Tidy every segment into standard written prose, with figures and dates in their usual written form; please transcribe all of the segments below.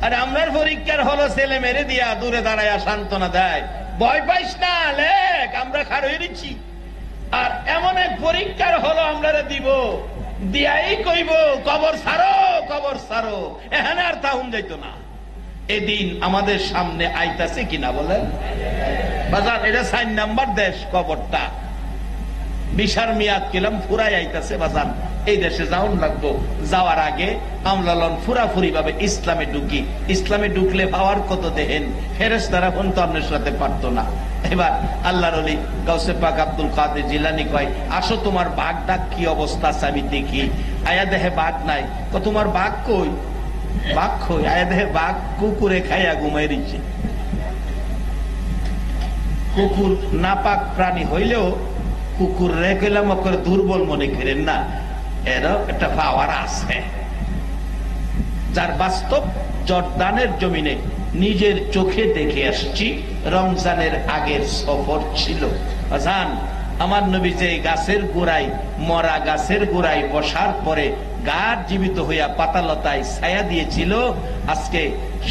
আর আমরার পরীক্ষার হলো ছেলে মেরে দিয়া দূরে দাঁড়ায় সান্ত্বনা দেয়, ভয় পাইস না, লেখ, আমরা খার হয়ে দিচ্ছি। আর এমন এক পরীক্ষার হলো আমরা দিব, দিয়াই কইব কবর ছাড়ো, কবর ছাড়ো, এখানে আর তাহুন যাইতো না। এদিন আমাদের সামনে আইতাছে কিনা বলেন বাজার? এটা 4 নাম্বার দেশ কবরটা, বিশার মিয়াদ কিলাম ফুরাই আইতাছে বাজার। এই দেশে যাওন লাগবো, যাওয়ার আগে আমলালন ফুরাফুরি ভাবে ইসলামে ঢুকি। ইসলামে ঢুকলে পাওয়ার কত দেহেন, ফেরেশতারা ফোন তো আপনার সাথে পারতো না। এবার আল্লাহর ওলি গাউসে পাক আব্দুল কাদের জিলানী কয়, আসো তোমার বাঘ ডাক কি অবস্থা আছে আমি দেখি। আয়া দেহে বাঘ নাই, তো তোমার বাঘ কই? বাঘ কই? আয়া দেহে বাঘ কুকুরে খাইয়া ঘুমাই দিচ্ছে। কুকুর নাপাক প্রাণী হইলেও কুকুর রেখেলাম ওকে দুর্বল মনে করেন না, এরও একটা পাওয়ার আছে। যার বাস্তব জর্দানের জমিনে নিজের চোখে দেখে আসছি। রমজানের আগের সফর ছিল। আজান, আমার নবী যে গাছের গোড়ায়, মরা গাছের গোড়ায় বসার পরে গাছ জীবিত হইয়া পাতালতায় ছায়া দিয়েছিল, আজকে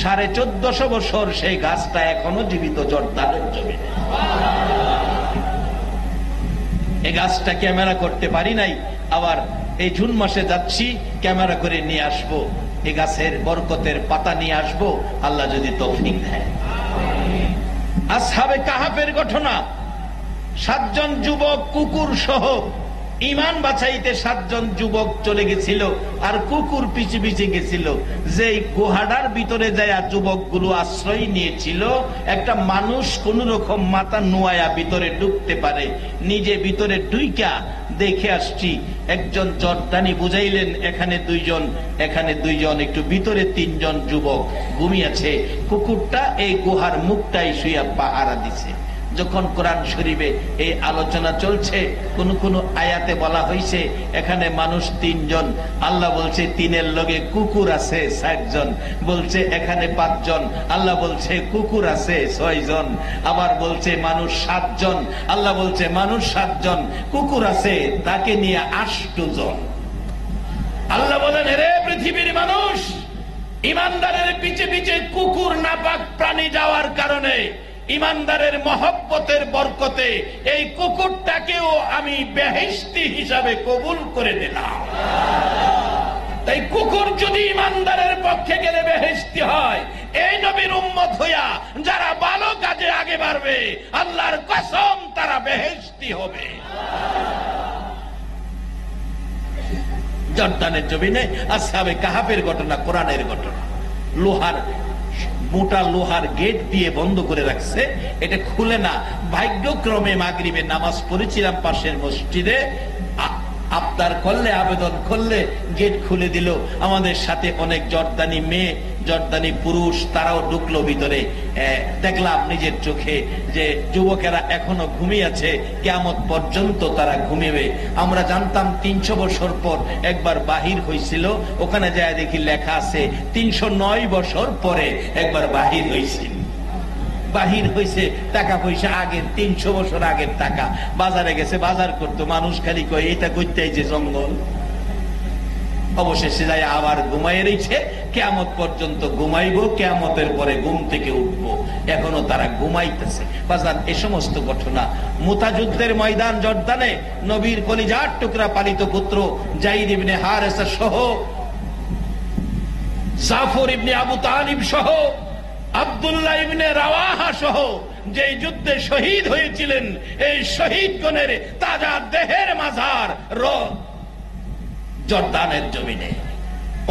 1450 বছর সেই গাছটা এখনো জীবিত জর্দানের জমিনে। এই গাছটা ক্যামেরা করতে পারি নাই, আবার এই জুন মাসে যাচ্ছি, ক্যামেরা করে নিয়ে আসবো। এই গাছের বরকতের পাতা নিয়ে আসবো, আল্লাহ যদি তৌফিক দেয়। আসহাবে কাহাফের ঘটনা, 7 জন যুবক কুকুর সহ ইমান বাঁচাইতে 7 জন যুবক চলে গেছিল, আর কুকুর পিছে পিছে গেছিল। যে গুহাটার ভিতরে যায় যুবকগুলো আশ্রয় নিয়েছিল, একটা মানুষ কোন রকম মাথা নোয়ায়া ভিতরে ঢুকতে পারে। নিজে ভিতরে ঢুইকা দেখে আসছি, একজন জর্দানি বুঝাইলেন এখানে 2 জন, এখানে 2 জন, একটু ভিতরে 3 জন যুবক ঘুমিয়েছে। কুকুরটা এই গুহার মুখটাই শুইয়া পাহারা দিছে। যখন কোরআন শরীফে এই আলোচনা চলছে, কোন কোন আয়াতে বলা হয়েছে এখানে মানুষ 3 জন, আল্লাহ বলছে 3-এর লগে কুকুর আছে 4 জন, বলছে এখানে 5 জন, আল্লাহ বলছে কুকুর আছে 6 জন, আবার বলছে মানুষ 7 জন, আল্লাহ বলছে মানুষ 7 জন, কুকুর আছে তাকে নিয়ে 8 জন। আল্লাহ বলেন, রে পৃথিবীর মানুষ, ইমানদারের পিছে পিছে কুকুর নাপাক প্রাণী যাওয়ার কারণে ইমানদারের মহব্বতের বরকতে এই কুকুরটাকেও আমি বেহেশতি হিসাবে কবুল করে নিলাম। তাই কুকুর যদি ইমানদারের পক্ষে গেলে বেহেশতি হয়, এই নবীর উম্মত হইয়া যারা ভালো কাজে আগে বাড়বে, আল্লাহর কসম তারা বেহেশতি হবে। জর্দানের জমিনে আসহাবে কাহাফের ঘটনা, কোরআনের ঘটনা। মোটা লোহার গেট দিয়ে বন্ধ করে রাখছে, এটা খুলে না। ভাগ্যক্রমে মাগরিবের নামাজ পড়েছিলাম পাশের মসজিদে, আবদার করলে, আবেদন করলে গেট খুলে দিল। আমাদের সাথে অনেক জর্দানি মেয়ে, জর্দানি পুরুষ, তারাও ঢুকলো ভিতরে। দেখলাম নিজের চোখে যে যুবকেরা এখনো ঘুমিয়ে আছে, কিয়ামত পর্যন্ত তারা ঘুমিয়ে। আমরা জানতাম 300 বছর পর একবার বাহির হয়েছিল, ওখানে যায় দেখি লেখা আছে 309 বছর পরে একবার বাহির হয়েছিল। বাহির হয়েছে টাকা পয়সা আগের, 300 বছর আগের টাকা। বাজারে গেছে বাজার করতো, মানুষ খালি কয় এটা করতে যে জঙ্গল। অবশেষে যায় আবার ঘুমাই রয়েছে, কিয়ামত পর্যন্ত ঘুমাইবো, কিয়ামতের পরে ঘুম থেকে উঠবো, এখনো তারা ঘুমাইতেছে। বাজার এই সমস্ত ঘটনা মুতাযুদ্ধের ময়দান জর্দানে নবীর কলিজার টুকরা পালিত পুত্র যায়েদ ইবনে হারেসা সহ, জাফর ইবনে আবু তালিব সহ, আব্দুল্লাহ ইবনে রাওয়াহা সহ যে যুদ্ধে শহীদ হয়েছিলেন, এই শহীদগণের তাজা দেহের মাজার জর্দানের জমিনে।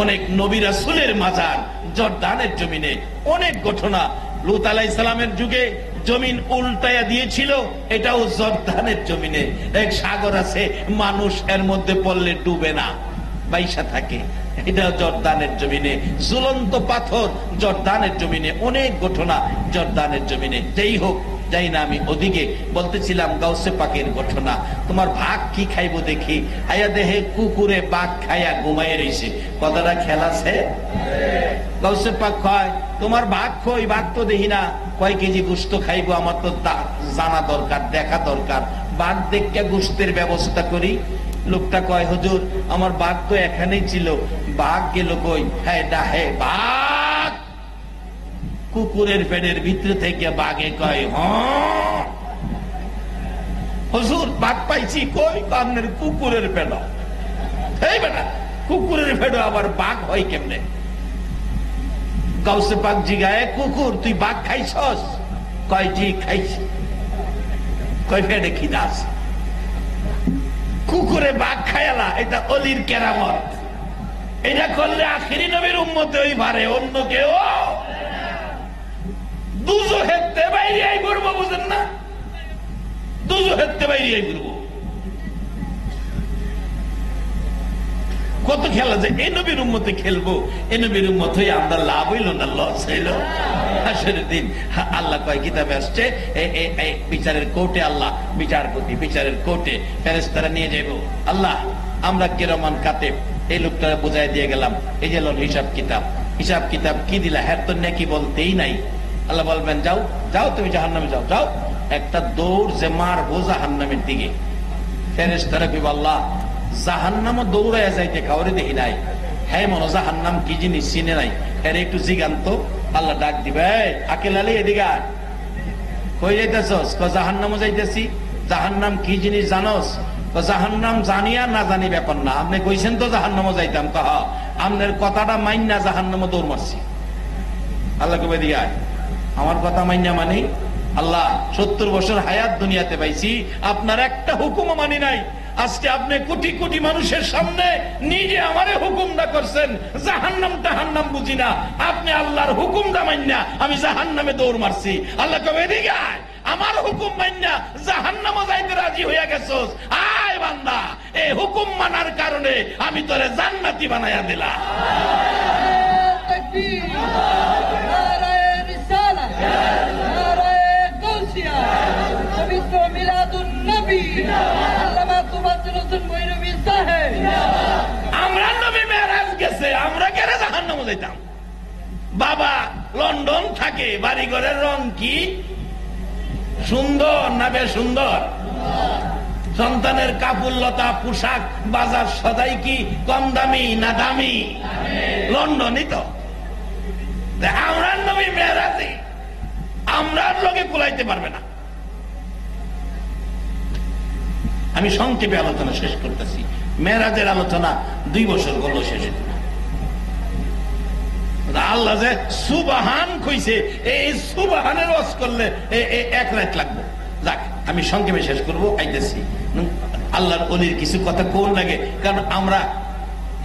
অনেক নবী রাসূলের মাজার জর্দানের জমিনে। অনেক ঘটনা। লূত আলাইহিস সালামের যুগে জমিন উল্টায়া দিয়েছিল, এটাও জর্দানের জমিনে। এক সাগর আছে, মানুষ এর মধ্যে পড়লে ডুবে না, বাইসা থাকে, এটা জর্দানের জমিনে। ঝুলন্ত পাথর জর্দানের জমিনে। অনেক ঘটনা জর্দানের জমিনে। যেই হোক, যাই না, আমি ওদিকে বলতেছিলাম গাউসে পাকের ঘটনা। তোমার ভাগ কি খাইবো দেখি, আয়া দেহে কুকুরে বাঘ খাইয়া ঘুমাই রয়েছে। কথাটা খেলাছে? গাউসে পাক কয়, তোমার ভাগ কই? ভাগ তো দেখি না। কয় কেজি গোশত খাইবো, আমার তো জানা দরকার, দেখা দরকার। বাঘ দেখে গোশতের ব্যবস্থা করি। লোকটা কয়, হুজুর আমার বাঘ তো এখানেই ছিল, বাঘ গেল কই? হ্যাঁ ডাহে বাঘ, কুকুরের পেটের ভিতরে থেকে বাঘে কয়, হ্যাঁ হুজুর বাঘ পাইছি। কই? আপনার কুকুরের পেট। এই বেটা, কুকুরের পেট আবার বাঘ হয় কেমনে? গাউসে পাক জিগায়, কুকুর তুই বাঘ খাইছস? কয় জি খাইছি। কয় পেটে খিদা আছে? কুকুরে বাঘ খায়ালা, এটা অলির কেরামত। এটা করলে আখিরি নবীর উম্মতে ওই পারে, অন্য কেউ দুজহেতে বাইরে আই করবো, বুঝেন না? দুজহেতে বাইরে আই করবো। কত খেলা যে এই নবীর উম্মতে খেলবো, এই নবীর উম্মত হয়ে আমরা লাভ হইল না লস হইল? হাসরের দিন আল্লাহ কয় কিতাবে আসছে, বিচারের কোর্টে আল্লাহ বিচারপতি, বিচারের কোর্টে ফেরেশতারা নিয়ে যাইব। আল্লাহ আমরা কিরমান কাতেব এই লোকটা বুঝাই দিয়ে গেলাম, এই যে হিসাব কিতাব। হিসাব কিতাব কি দিলা? হ্যাঁ তো নাকি বলতেই নাই। আল্লাহ বলবেন যাও যাও তুমি জাহান্নামে যাও, যাও। একটা দৌড় যে মারবো জাহান্নামের দিকে। ফেরেশতারা কি আল্লাহ জাহান্নামও দৌড়াইয়া যাইতে কাউরে দেখি নাই, হ্যাঁ মনে জাহান্নাম কি জিনিস চিনে নাই, হ্যাঁ একটু জিগান্ত। আল্লাহ ডাক দিবে, আকেল আলী এদিকে কই যাইতেছস? জাহান্নামও যাইতেছি। জাহান্নাম কি জিনিস জানোস? জাহান্নাম জানিয়া না জানি ব্যাপার না, আপনি কইছেন তো জাহান্নামও যাইতাম। কাহা আপনার কথাটা মাইন্না জাহান্নামও দৌড় মারছি। আল্লাহ কবে দিকে আমার কথা মাইন্না মানি? আল্লাহ 70 বছর হায়াত দুনিয়াতে পাইছি, আপনার একটা হুকুমও মানি নাই। আজকে আপনি কোটি কোটি মানুষের সামনে নিজে আমারে হুকুমটা করছেন, জাহান্নাম টাহান্নাম বুঝি না, আপনি আল্লাহর হুকুমটা মাইন্না আমি জাহান্নামে দৌড় মারছি। আল্লাহ কবে দিকে আমার হুকুম মাইন্না জাহান্নামে যাইতে রাজি হইয়া গেছস, আয় বান্দা এই হুকুম মানার কারণে আমি তোরে জান্নাতি বানাইয়া দিলাম। আমরা নবী মেরাজ গেছে, আমরা কেন জাহান্নামে যাইতাম? বাবা লন্ডন থাকে, বাড়ি ঘরের রং কি সুন্দর না বেশ সুন্দর? সন্তানের কাপড় লতা পোশাক বাজার সদাই কি কম দামি না দামি? লন্ডনই তো। আমরা নবী মেরাজে আমরা লোকে কুলাইতে পারবে না। আমি সংক্ষেপে আলোচনা শেষ করতেছি। মেরাজের আলোচনা 2 বছর হলো শেষ। আল্লাহ যে সুবহান কইছে, এই সুবহানের ওয়াজ করলে 1 রাত লাগবে। যাক আমি সংক্ষেপে শেষ করবো, আইতেছি। আল্লাহর ওলির কিছু কথা কোন লাগে, কারণ আমরা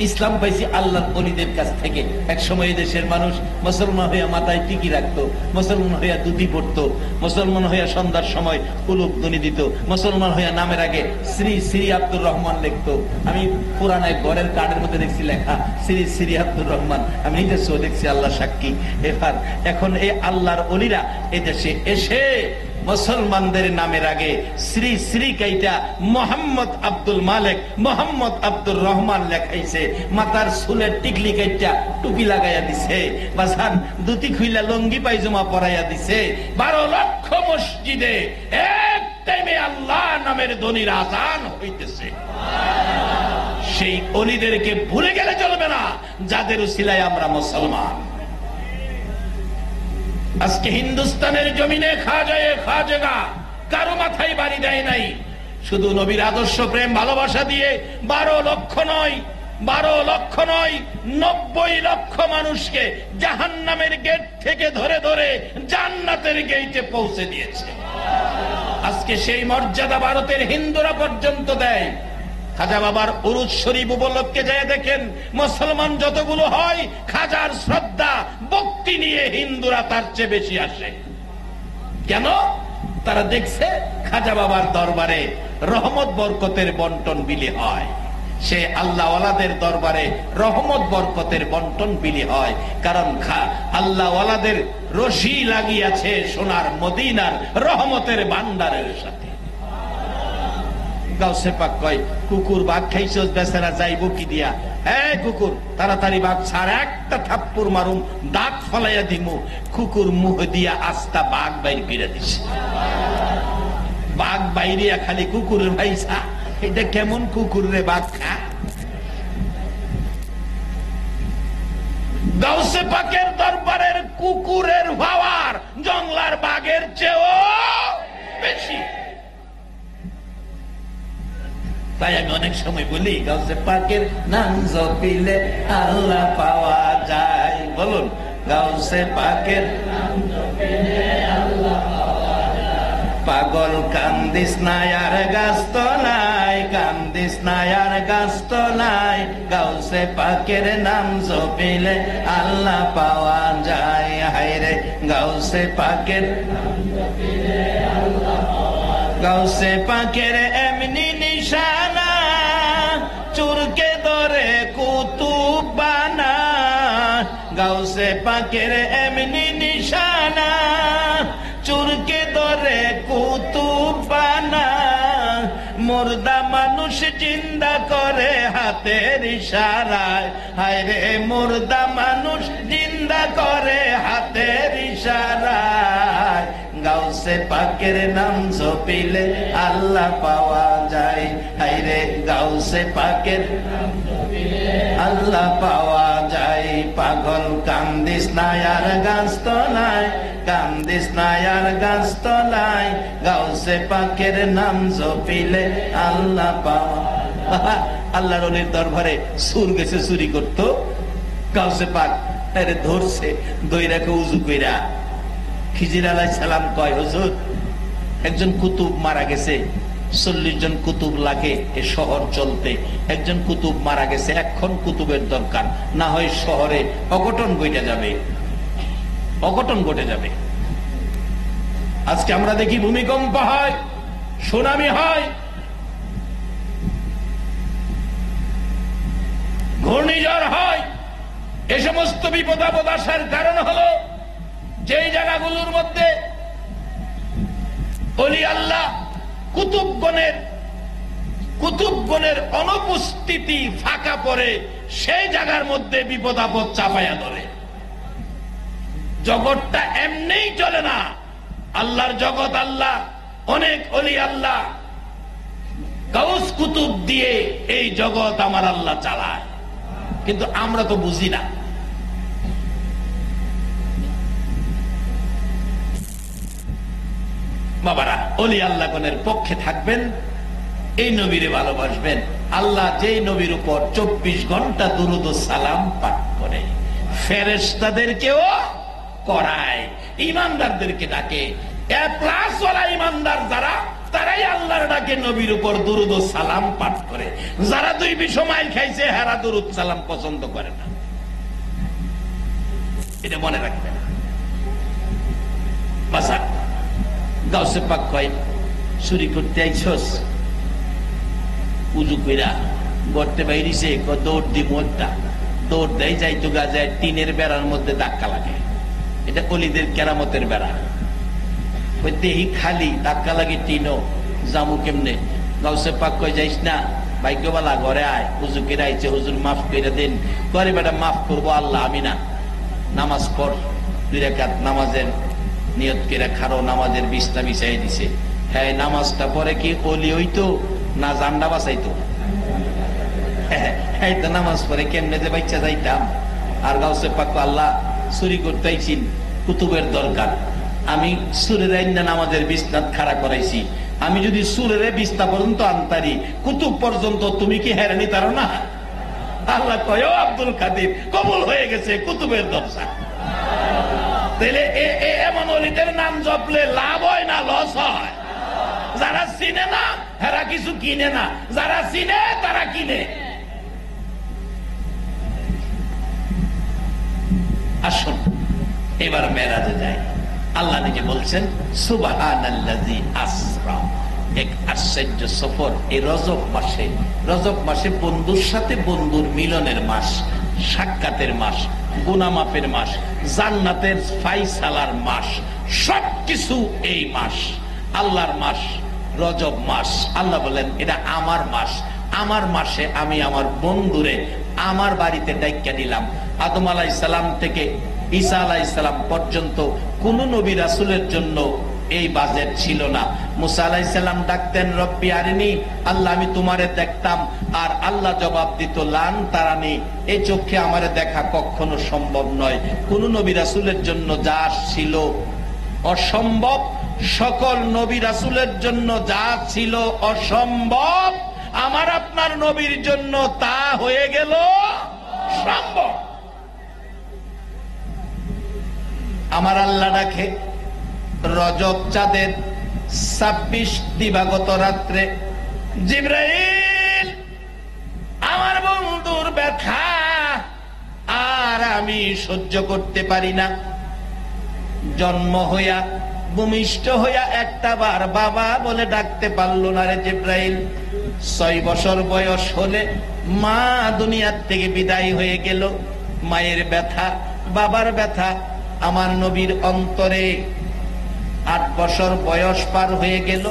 ইসলাম পাইছি আল্লাহর ওলিদের কাছ থেকে। এক সময় দেশের মানুষ মুসলমান হইয়া মাথায় টিকি রাখতো, মুসলমান হইয়া দুধি পড়তো, মুসলমান হইয়া সন্ধ্যার সময় উলুক ধ্বনি দিত, মুসলমান হইয়া নামের আগে শ্রী শ্রী আব্দুর রহমান লিখতো। আমি পুরানায় ঘরের কার্ডের মধ্যে দেখছি লেখা শ্রী শ্রী আব্দুর রহমান, আমি নিজের চোখ দেখছি, আল্লাহ সাক্ষী। এবার এখন এই আল্লাহর ওলিরা এদেশে এসে মুসলমানদের নামের আগে শ্রী শ্রী কাইটা মোহাম্মদ আব্দুল মালিক, মোহাম্মদ আব্দুর রহমান লেখাইছে। মাথার চুলের টিকলি কাইটা টুপি লাগাইয়া দিছে, বাজান দুটি খুইলা লঙ্গি পায়জামা পরাইয়া দিছে। 12 লক্ষ মসজিদে এক টাইমে আল্লাহ নামের ধ্বনির আযান হইতেছে। সেই ওলিদেরকে ভুলে গেলে চলবে না, যাদের উসিলায় আমরা মুসলমান। আজকে হিন্দুস্তানের জমিনে খাজেগা কারো মাথায় বাড়ি দেয় নাই, শুধু নবীর আদর্শ প্রেম ভালোবাসা দিয়ে 12 লক্ষ নয় 90 লক্ষ মানুষকে জাহান্নামের গেট থেকে ধরে ধরে জান্নাতের গেটে পৌঁছে দিয়েছে। আজকে সেই মর্যাদা ভারতের হিন্দুরা পর্যন্ত দেয়। খাজা বাবার উরুজ শরীফ উপলক্ষে যায় দেখেন, মুসলমান যতগুলো হয় খাজার শ্রদ্ধা ভক্তি নিয়ে হিন্দুরা তার চেয়ে বেশি আসে। কেন? তারা দেখছে খাজা বাবার দরবারে রহমত বরকতের বন্টন বিলি হয়, সে আল্লাহওয়ালাদের দরবারে রহমত বরকতের বন্টন বিলি হয়। কারণ আল্লাহওয়ালাদের রশি লাগিয়াছে সোনার মদিনার রহমতের ভান্ডারের সাথে। গাউসে পাক কয়, কুকুর বাঘ খাইছস বেচারা যাইব কি দিয়া? কুকুর তাড়াতাড়ি বাঘ ছাড়, একটা থাপ্পড় মারুম দাঁত ফলাইয়া দিমু। কুকুর মুখ দিয়া আস্তা বাঘ বাইর করে দিছে। বাঘ বাইরিয়া খালি কুকুরের ভাইসা, এটা কেমন কুকুর রে বাঘ খা? গাউসে পাকের দরবারের কুকুরের ভাওয়া তাই আমি অনেক সময় বলি গাউসে পাকের নাম জপিলে আল্লাহ পাওয়া যায়। বলুন, গাউসে পাকের নাম জপিলে আল্লাহ পাওয়া যায়। পাগল কান্দিস না আর গাছ নাই, কান্দিস না আর গাছ নাই, গাউসে পাকের নাম জপিলে আল্লাহ পাওয়া যায়। হায়রে গাউসে পাকের নাম জপিলে আল্লাহ পাওয়া যায়। গাউসে পাকের এমনি নিশানা, চুরকে ধরে কুতুব বানা। গাউসে পাকের এমনি নিশানা, চুরকে ধরে কুতুব বানা। মুর্দা মানুষ জিন্দা করে হাতের ইশারায়। হায়রে মুর্দা মানুষ জিন্দা করে হাতের ইশারায়। গাউসে পাকের নাম জপিলে আল্লাহ পাওয়া যায়। হায়রে গাউসে পাকের নাম জপিলে আল্লাহ পাওয়া যায়। পাগল কান্দিস না আর গাছ তলায়, কান্দিস না আর গাছ তলায়, গাউসে পাকের নাম জপিলে আল্লাহ পাওয়া। আল্লাহর ওলির দরবারে সুর গেছে চুরি করতো, গাউসে পাক তারে ধরছে, দইরাকে উজু কইরা। খিজির আলাইহিস সালাম কয়, হুজুর একজন কুতুব মারা গেছে, 40 জন কুতুব লাগে এ শহর চলতে, একজন কুতুব মারা গেছে, এখন কুতুবের দরকার, না হয় শহরে অঘটন ঘটে যাবে, অঘটন ঘটে যাবে। আজকে আমরা দেখি ভূমিকম্প হয়, সুনামি হয়, ঘূর্ণিঝড় হয়। এ সমস্ত বিপদ আপদ আসার কারণ হলো যেই জায়গাগুলোর মধ্যে ওলি আল্লাহ কুতুবগণের অনুপস্থিতি ফাঁকা পড়ে, সেই জায়গার মধ্যে বিপদ আপদ চাপাইয়া ধরে। জগৎটা এমনিই চলে না, আল্লাহর জগৎ, আল্লাহ অনেক ওলি আল্লাহ গাউস কুতুব দিয়ে এই জগৎ আমার আল্লাহ চালায়, কিন্তু আমরা তো বুঝি না। বাবারা, ওলি আল্লাহ গণের পক্ষে থাকবেন, এই নবীরে ভালোবাসবেন। আল্লাহ যেই নবীর উপর 24 ঘন্টা দুরূদ ও সালাম পাঠ করে, ফেরেশতাদেরকেও করায়, ইমানদারদেরকে ডাকে। প্লাস ওয়ালা ইমানদার যারা, তারাই আল্লাহর ডাকে নবীর উপর দুরূদ ও সালাম পাঠ করে। যারা 2 বিষমাইল খাইছে, হেরা দুরূদ সালাম পছন্দ করে না, এটা মনে রাখবেন। বাসা গাউসে পাক কয়, চুরি করতে আইছস, উজু কইরা গর্তে বাইরিছে, দৌড় দিব একটা, দৌড় দেয় যাইতো গাজায়, টিনের বেড়ার মধ্যে ধাক্কা লাগে। এটা অলিদের কেরামতের বেড়া, ওই দেহি খালি, ধাক্কা লাগে টিনও, জামু কেমনে? গাউসে পাক কয়, যাইস না, ভাগ্যবালা ঘরে আয়, উজু করে আইছে, হুজুর মাফ করে দেন। করে বেটা মাফ করবো আল্লাহ, আমি না। নামাজ পড়, 2 রাকাত নামাজের নিয়ত করে খারো, নামাজের বিছনা বিছাই দিছে। হ্যাঁ, নামাজটা পরে কি অলি হইতো না জান্ডা বাঁচাইতো? হ্যাঁ, তো নামাজ পরে কেমনে যে বাচ্চা যাইতাম। আর গাউসে পাক, আল্লাহ চুরি করতে আইছি, কুতুবের দরকার, আমি সুরের আইনা নামাজের বিছনাত খাড়া করাইছি, আমি যদি সুরের বিছনা পর্যন্ত আনতারি, কুতুব পর্যন্ত তুমি কি হেরানি তারো না? আল্লাহ কয়, ও আব্দুল কাদের, কবুল হয়ে গেছে কুতুবের দরজা। তাহলে এমন ওলিদের নাম জপলে লাভ হয় না লস হয়? যারা চিনে না হেরা কিছু কিনে না, যারা চিনে তারা কিনে। আসুন এবার মেরাজে যাই। আল্লাহ নিজে বলছেন, সুবহানাল্লাযী আসরা। এক আশ্চর্য সফর এই রজব মাসে। রজব মাসে বন্ধুর সাথে বন্ধুর মিলনের মাস, সাক্ষাতের মাস, গুনাহ মাফের মাস, জান্নাতের ফায়সালার মাস, সবকিছু এই মাস, আল্লাহর মাস, রজব মাস। আল্লাহ বলেন, এটা আমার মাস, আমার মাসে আমি আমার বন্ধুরে আমার বাড়িতে ডাইক্কা দিলাম। আদম আলাইহিস সালাম থেকে ঈসা আলাইহিস সালাম পর্যন্ত কোন নবী রাসূলের জন্য এই বাজেট ছিল না। মুসা আলাইহিস সালাম ডাকতেন, রব্বি আরিনি, আল্লাহ আমি তোমারে দেখতাম, আর আল্লাহ জবাব দিত, লান তারানি, এই চোখে আমারে দেখা কখনো সম্ভব নয়। কোন নবী রাসূলের জন্য যা ছিল অসম্ভব, সকল নবী রাসূলের জন্য যা ছিল অসম্ভব, আমার আপনার নবীর জন্য তা হয়ে গেল সম্ভব। আমার আল্লাহ ডাকে রজব চাঁদের 26 দিবাগত রাত্রে, জিবরাইল আমার বন্ধুর ব্যথা আর আমি সহ্য করতে পারি না। জন্ম হইয়া ভূমিষ্ঠ হইয়া একটা বার বাবা বলে ডাকতে পারল না রে জিবরাইল। 6 বছর বয়স হলে মা দুনিয়ার থেকে বিদায় হয়ে গেল। মায়ের ব্যথা, বাবার ব্যথা আমার নবীর অন্তরে। 8 বছর বয়স পার হয়ে গেল,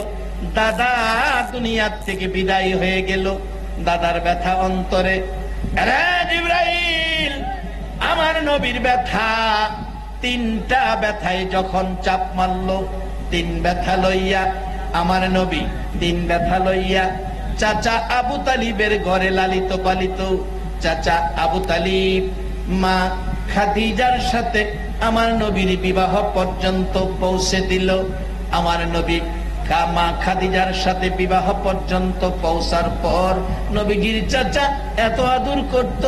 দাদা দুনিয়ার থেকে বিদায় হয়ে গেল। দাদার ব্যথা অন্তরে। আরে জিবরাইল, আমার নবীর ব্যথা। 3টা ব্যথায় যখন চাপ মারল, 3 ব্যথা লইয়া আমার নবী 3 ব্যথা লইয়া চাচা আবু তালিবের ঘরে লালিত পালিত। চাচা আবু তালিব মা খাদিজার সাথে আমার নবীর বিবাহ পর্যন্ত পৌঁছে দিল। আমার নবী মা খাদিজার সাথে বিবাহ পর্যন্ত পৌঁছার পর নবীজির চাচা এত আদর করত।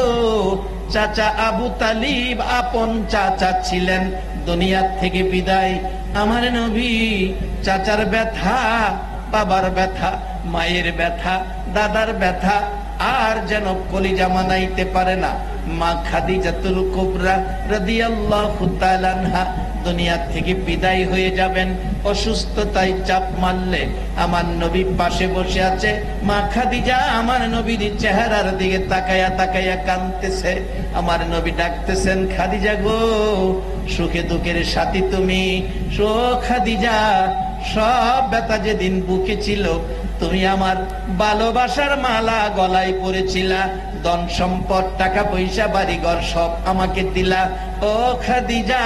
চাচা আবু তালিব আপন চাচা ছিলেন, দুনিয়ার থেকে বিদায়। আমার নবী চাচার ব্যথা, বাবার ব্যথা, মায়ের ব্যথা, দাদার ব্যথা আর যেন কলিজা মানাইতে পারে না। মা খাদিজাতুল কুবরা রাদিয়াল্লাহু তাআলা আনহা দুনিয়া থেকে বিদায় হয়ে যাবেন। অসুস্থতায় চাপ মারলে আমার নবী পাশে বসে আছে। মা খাদিজা আমার নবীর চেহারার দিকে তাকায়া তাকায়া কাঁদতেছে। আমার নবী ডাকতেছেন, খাদিজা গো, সুখে দুঃখের সাথী তুমি। খাদিজা, সব ব্যথা যেদিন বুকে ছিল, তুমি আমার ভালোবাসার মালা গলায় পরেছিলা, ধন সম্পদ, টাকা পয়সা, বাড়িঘর সব আমাকে দিলা। ও খাদিজা,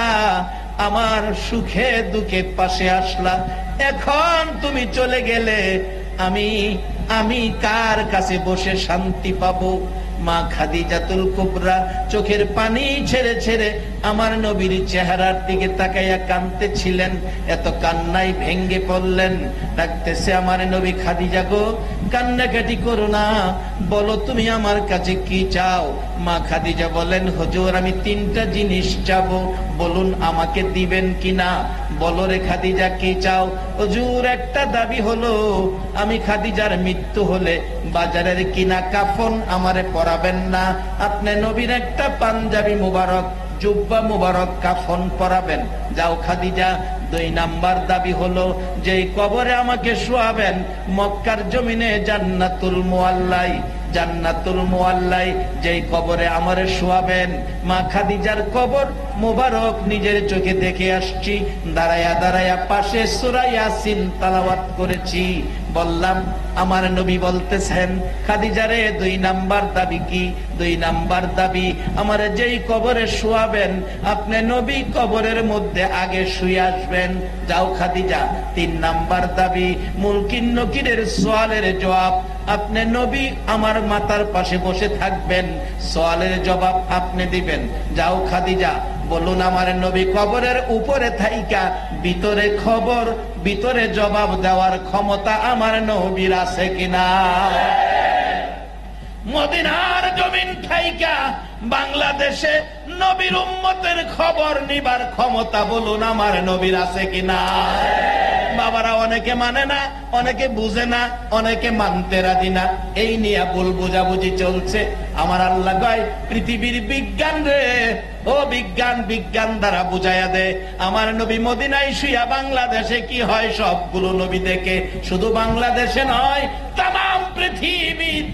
আমার সুখে দুঃখে পাশে আসলা, এখন তুমি চলে গেলে আমি কার কাছে বসে শান্তি পাবো? মা খাদিজাতুল কুবরা চোখের পানি ছেড়ে ছেড়ে আমার নবীর চেহারার দিকে তাকাইয়া কাঁদতেছিলেন। এত কান্নায় ভেঙ্গে পড়লেন। ডাকতেছে, আমার নবী, খাদিজা গো, কান্নাকাটি করো না, বলো তুমি আমার কাছে কি চাও? মা খাদিজা বলেন, হুজুর, আমি 3টা জিনিস চাবো, বলুন আমাকে দিবেন কিনা? বলো রে খাদিজা, কি চাও? হুজুর, একটা দাবি হলো, আমি খাদিজার মৃত্যু হলে বাজারের কিনা কাফন আমারে পরাবেন না, আপনি নবীর একটা পাঞ্জাবি মুবারক, জুব্বা মুবারক কাফন পরাবেন। যাও খাদিজা। 2 নাম্বার দাবি হলো, যে কবরে আমাকে শোয়াবেন মক্কার জমিনে জান্নাতুল মুআল্লাই, জান্নাতুল মুআল্লাই যেই কবরে আমারে শোয়াবেন। মা খাদিজার কবর মুবারক নিজের চোখে দেখে আসছি। দাঁড়ায়া দাঁড়ায়া পাশে সূরা ইয়াসিন তেলাওয়াত করেছি। বললাম, আমার নবী বলতেছেন, খাদিজারে 2 নাম্বার দাবি কি? 2 নাম্বার দাবি, আমার যেই কবরে শোয়াবেন আপনি নবী কবরের মধ্যে আগে শুয়ে আসবেন। যাও খাদিজা। 3 নাম্বার দাবি, মুলকিন নকিরের সওয়ালের জবাব, আপনি নবী আমার মাথার পাশে বসে থাকবেন, সওয়ালের জবাব আপনি দিবেন। যাও খাদিজা। বলুন, আমার নবী কবরের উপরে থাইকা ভিতরে খবর, ভিতরে জবাব দেওয়ার ক্ষমতা আমার নবীর আছে কিনা? মদিনার জমিন থাইকা বাংলাদেশে নবীর উম্মতের খবর নিবার ক্ষমতা বলুন আমার নবীর আছে কিনা? বাবারা অনেকে মানে না, অনেকে বুঝে না, অনেকে মানতে রাজি না, এই নিয়ে ভুল বোঝাবুঝি চলছে। আমার আল্লাহ কয়, পৃথিবীর বিজ্ঞান রে, ও বিজ্ঞান, বিজ্ঞান দ্বারা বুঝাইয়া দে আমার নবী মদিনায় শুইয়া বাংলাদেশে কি হয় সবগুলো নবী দেখে। শুধু বাংলাদেশে নয়, তামাম পৃথিবীর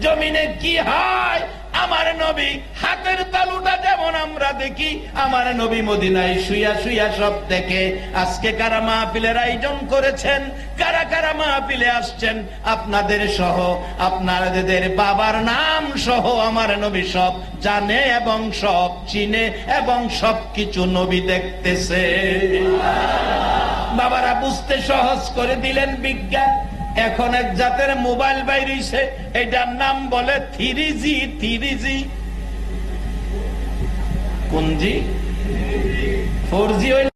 জমিনে কি হয় আমার নবী হাতের তালুটা যেমন আমরা দেখি, আমার নবী মদিনায় শুইয়া শুইয়া সব দেখে। আজকে কারা মাহফিলের আয়োজন করেছেন, কারা কারা মাহফিলে আসছেন, আপনাদের সহ, আপনাদের বাবার নাম সহ আমার নবী সব জানে এবং সব চিনে এবং সবকিছু নবী দেখতেছে। বাবারা বুঝতে সহজ করে দিলেন বিজ্ঞান। এখন এক জাতের মোবাইল বাইরেছে, এটার নাম বলে 3G। 3G কোন জি? 4G হইল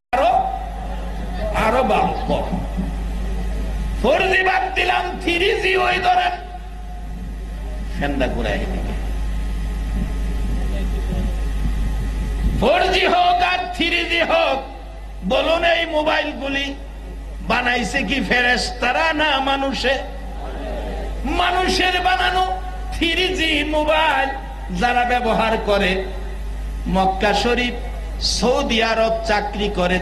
আরো বাড়ো। 4G বাদ দিলাম, 3G ওই ধরেন। ফেন্ডা ঘুরাই দিকে। 4G হোক আর 3G হোক, বলুন এই মোবাইল গুলি বানাইছে কি ফেরেশতারা না মানুষে? মানুষের বানানো 3G মোবাইল যারা ব্যবহার করে, মক্কা শরীফ সৌদি আরব চাকরি করে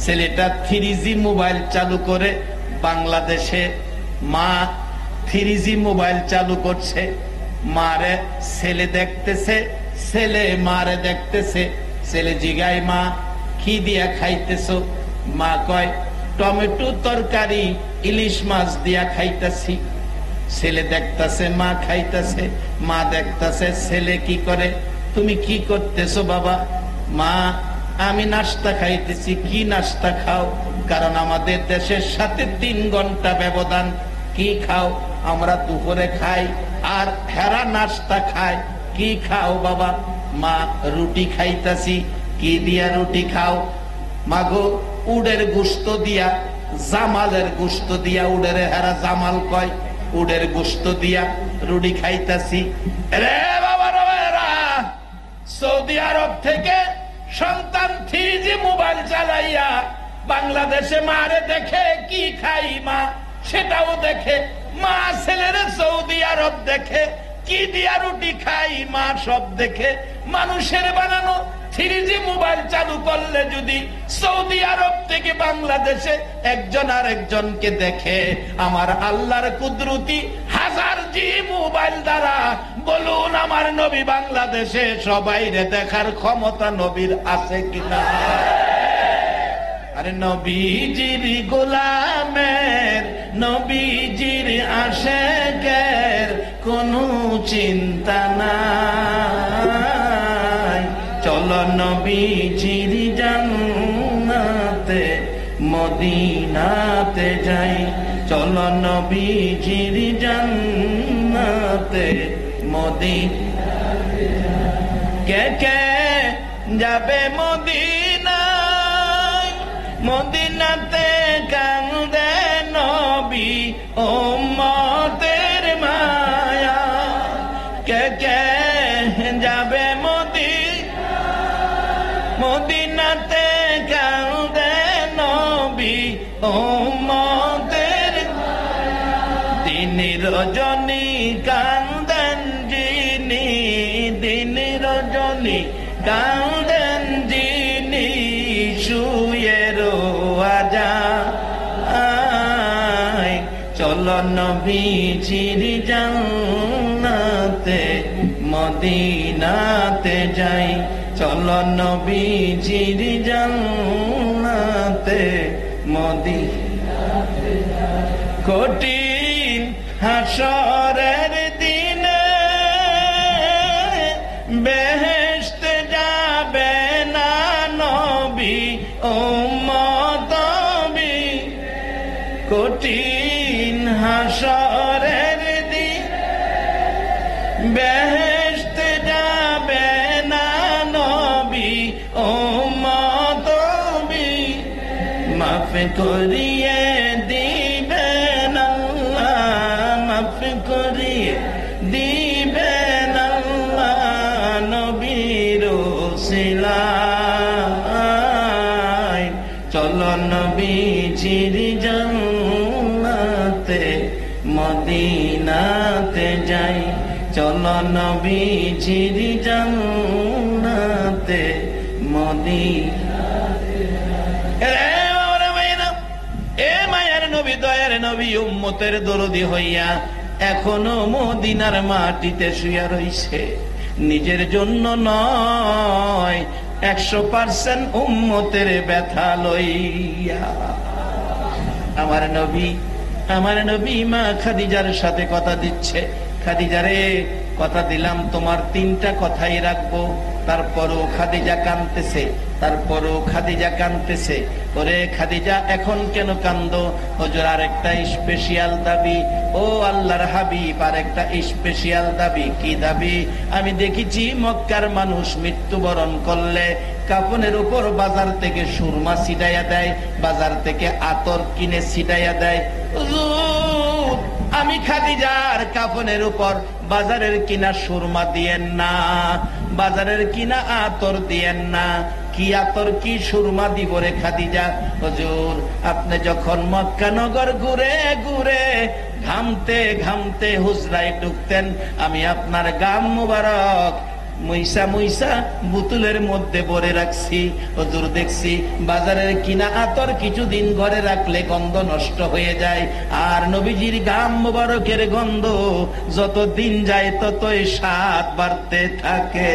ছেলেটা 3G মোবাইল চালু করে বাংলাদেশে মা 3G মোবাইল চালু করছে, মারে ছেলে দেখতেছে, ছেলে মারে দেখতেছে। ছেলে জিগায়, মা কি দিয়া খাইতেছো? মা কয়, টমেটো তরকারি ইলিশ মাছ দিয়া খাইতেছি। ছেলে দেখতেছে, মা খাইতেছে, মা দেখতেছে, ছেলে কি করে? তুমি কি করতেছো বাবা? মা আমি নাস্তা খাইতেছি। কি নাস্তা খাও? কারণ আমাদের দেশের সাথে 3 ঘন্টা ব্যবধান। কি খাও? আমরা দুপুরে খাই আর হেরা নাস্তা খায়। কি খাও বাবা? মা রুটি খাইতাছি। কি দিয়া রুটি খাও? মাগো উডের গোশত দিয়া, জামালের গোশত দিয়া, উডের হেরা জামাল কয়, উডের গোশত দিয়া রুটি খাইতাছি। রে বাবা রা, সৌদি আরব থেকে সন্তান 3G মোবাইল চালাইয়া বাংলাদেশে মারে দেখে কি খাই মা সেটাও দেখে। মা ছেলেরা সৌদি আরব দেখে কি দিয়া রুটি খাই মা সব দেখে। মানুষের বানানো 3G মোবাইল চালু করলে যদি সৌদি আরব থেকে বাংলাদেশে একজন আর একজনকে দেখে, আমার আল্লাহর কুদরতি 1000G মোবাইল দ্বারা বলুন আমার নবী বাংলাদেশে সবাইরে দেখার ক্ষমতা নবীর আছে কিনা? আরে নবীজির গোলামের, নবীজির আশেকের কোনো চিন্তা নাই। চলো নবীজির জান্নাতে মদিনাতে যাই, চলো নবীজির জান্নাতে মদিনাতে। কে কে যাবে মদিনায়? মদিনাতে কান্দে নবী উম্মতের মায়া। কে কে যাবে মদিনাতে কান্দে নবী উম্মতের মায়া। দিন রজনী কান্দেন যিনি, দিন রজনী কান্দেন যিনি শুয়ে রোয়াজায়। চলো নবীজির জান্নাতে মদিনাতে যাই, চলো নবীজির জান্নাতে মদিনাতে যাই। কঠিন হাসরের দিনে বেহেশতে যাবে না নবী উম্মতবি। কঠিন হাসরের দিনে বেহেশতে যাবে না নবী উম্মতবি। মাফ করিয়ে দিবেন আল্লাহ, মাফ করিয়ে দিবেন আল্লাহ নবীর ওসিলায়। চলো নবীজির জান্নাতে মদিনাতে যাই, চলো নবীজির জান্নাতে মদিনাতে যাই। এ মায়ের নবী, দয়ার নবী, উম্মতের দরদি হইয়া এখনো মদিনার মাটিতে শুয়া রইছে। নিজের জন্য নয়, 100% উম্মতের ব্যথা লইয়া। আমার নবী মা খাদিজার সাথে কথা দিচ্ছে, খাদিজারে কথা দিলাম তোমার 3টা কথাই রাখবো। তারপরও খাদিজা কাঁদতেছে, ওরে খাদিজা এখন কেন কান্দো? হুজুর আরেকটা স্পেশাল দাবি, ও আল্লাহর হাবিব আরেকটা স্পেশাল দাবি। কি দাবি? আমি দেখেছি মক্কার মানুষ মৃত্যুবরণ করলে কাফনের উপর বাজার থেকে সুরমা ছিটাইয়া দেয়, বাজার থেকে আতর কিনে ছিটাইয়া দেয়। হুজুর আমি খাদিজার কাফনের উপর বাজারের কিনা সুরমা দিয়েন না, বাজারের কিনা আতর দিয়েন না। কি আতর কি সুরমা দিব রে খাদিজা? হুজুর আপনি যখন মক্কা নগর ঘুরে ঘুরে ঘামতে ঘামতে হুজরায় ঢুকতেন, আমি আপনার গাম মুবারক মুইসা মুইসা বোতলের মধ্যে ভরে রাখছি। হুজুর দেখছি বাজারের কিনা আতর কিছুদিন ঘরে রাখলে গন্ধ নষ্ট হয়ে যায়, আর নবীজির গাম মুবারকের গন্ধ যত দিন যায় ততই স্বাদ বাড়তে থাকে।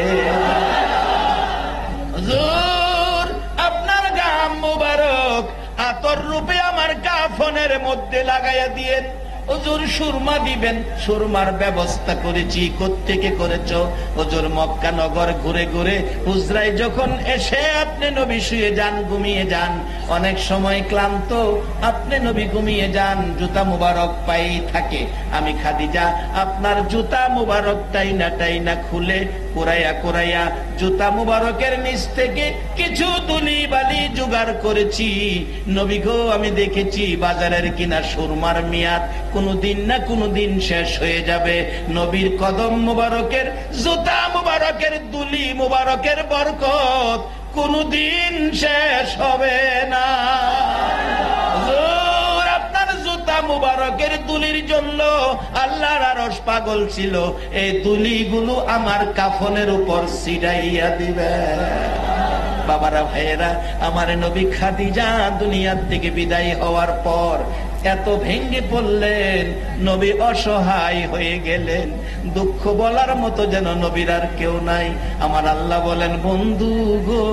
হুজুর আপনার গাম মুবারক আতর রূপে আমার কাফনের মধ্যে লাগাইয়া দিয়েন। হুজুর সুরমা দিবেন, সুরমার ব্যবস্থা করেছি। কোত্থেকে করেছ? হুজুর মক্কা নগর ঘুরে ঘুরে হুজরায় যখন এসে আপনি নবী শুয়ে যান, ঘুমিয়ে যান, অনেক সময় ক্লান্ত আপনি নবী ঘুমিয়ে যান, জুতা মুবারক পাই থাকে। আমি খাদিজা আপনার জুতা মুবারক টাইনা টাইনা খুলে কুরাইয়া কুরাইয়া জুতা মুবারকের নিচ থেকে কিছু দুলি বালি জোগাড় করেছি। নবী গো আমি দেখেছি বাজারের কিনা সুরমার মেয়াদ কোনদিন না কোনদিন শেষ হয়ে যাবে। নবীর কদম মুবারকের জুতা মুবারকের দুলি মুবারকের বরকত কোনদিন শেষ হবে না। আপনার জুতা মুবারকের দুলির জন্য আল্লাহর আরশ পাগল ছিল। এই দুলিগুলো আমার কাফনের উপর ছিটাইয়া দিবে। বাবারা ভাইয়েরা, আমার নবী খাদিজা দুনিয়ার থেকে বিদায় হওয়ার পর এত ভেঙ্গে পড়লেন, নবী অসহায় হয়ে গেলেন। দুঃখ বলার মতো যেন নবীর আর কেউ নাই। আমার আল্লাহ বলেন, বন্ধু গো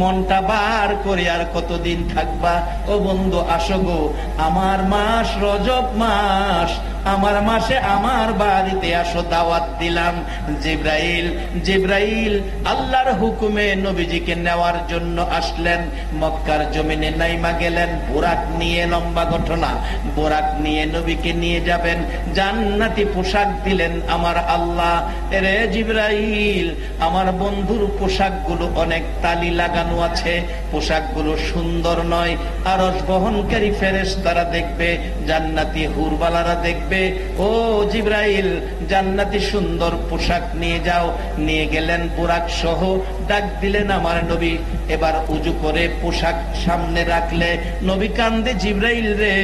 মনটা বার করে আর কতদিন থাকবা? ও বন্ধু আসো গো, আমার মাস রজব মাস, আমার মাসে আমার বাড়িতে আসো, দাওয়াত দিলাম। জিব্রাইল জিব্রাইল আল্লাহর হুকুমে নবীজিকে নেওয়ার জন্য আসলেন। মক্কার জমিনে নাইমা গেলেন বুরাক নিয়ে। লম্বা ঘটনা। বুরাক নিয়ে নবীকে নিয়ে যাবেন, জান্নাতি পোশাক দিলেন আমার আল্লাহ। রে জিব্রাইল, আমার বন্ধুর পোশাকগুলো অনেক তালি লাগানো আছে, পোশাকগুলো সুন্দর নয়। আরশ বহনকারী ফেরেশতারা দেখবে, জান্নাতি হুরবালারা দেখবে। ও জিব্রাইল, জান্নাতি সুন্দর পোশাক নিয়ে যাও। নিয়ে গেলেন বুরাক সহ। ডাক দিলেন আমার নবী। এবার উজু করে পোশাক সামনে রাখলে নবী কান্দে, জিব্রাইল রে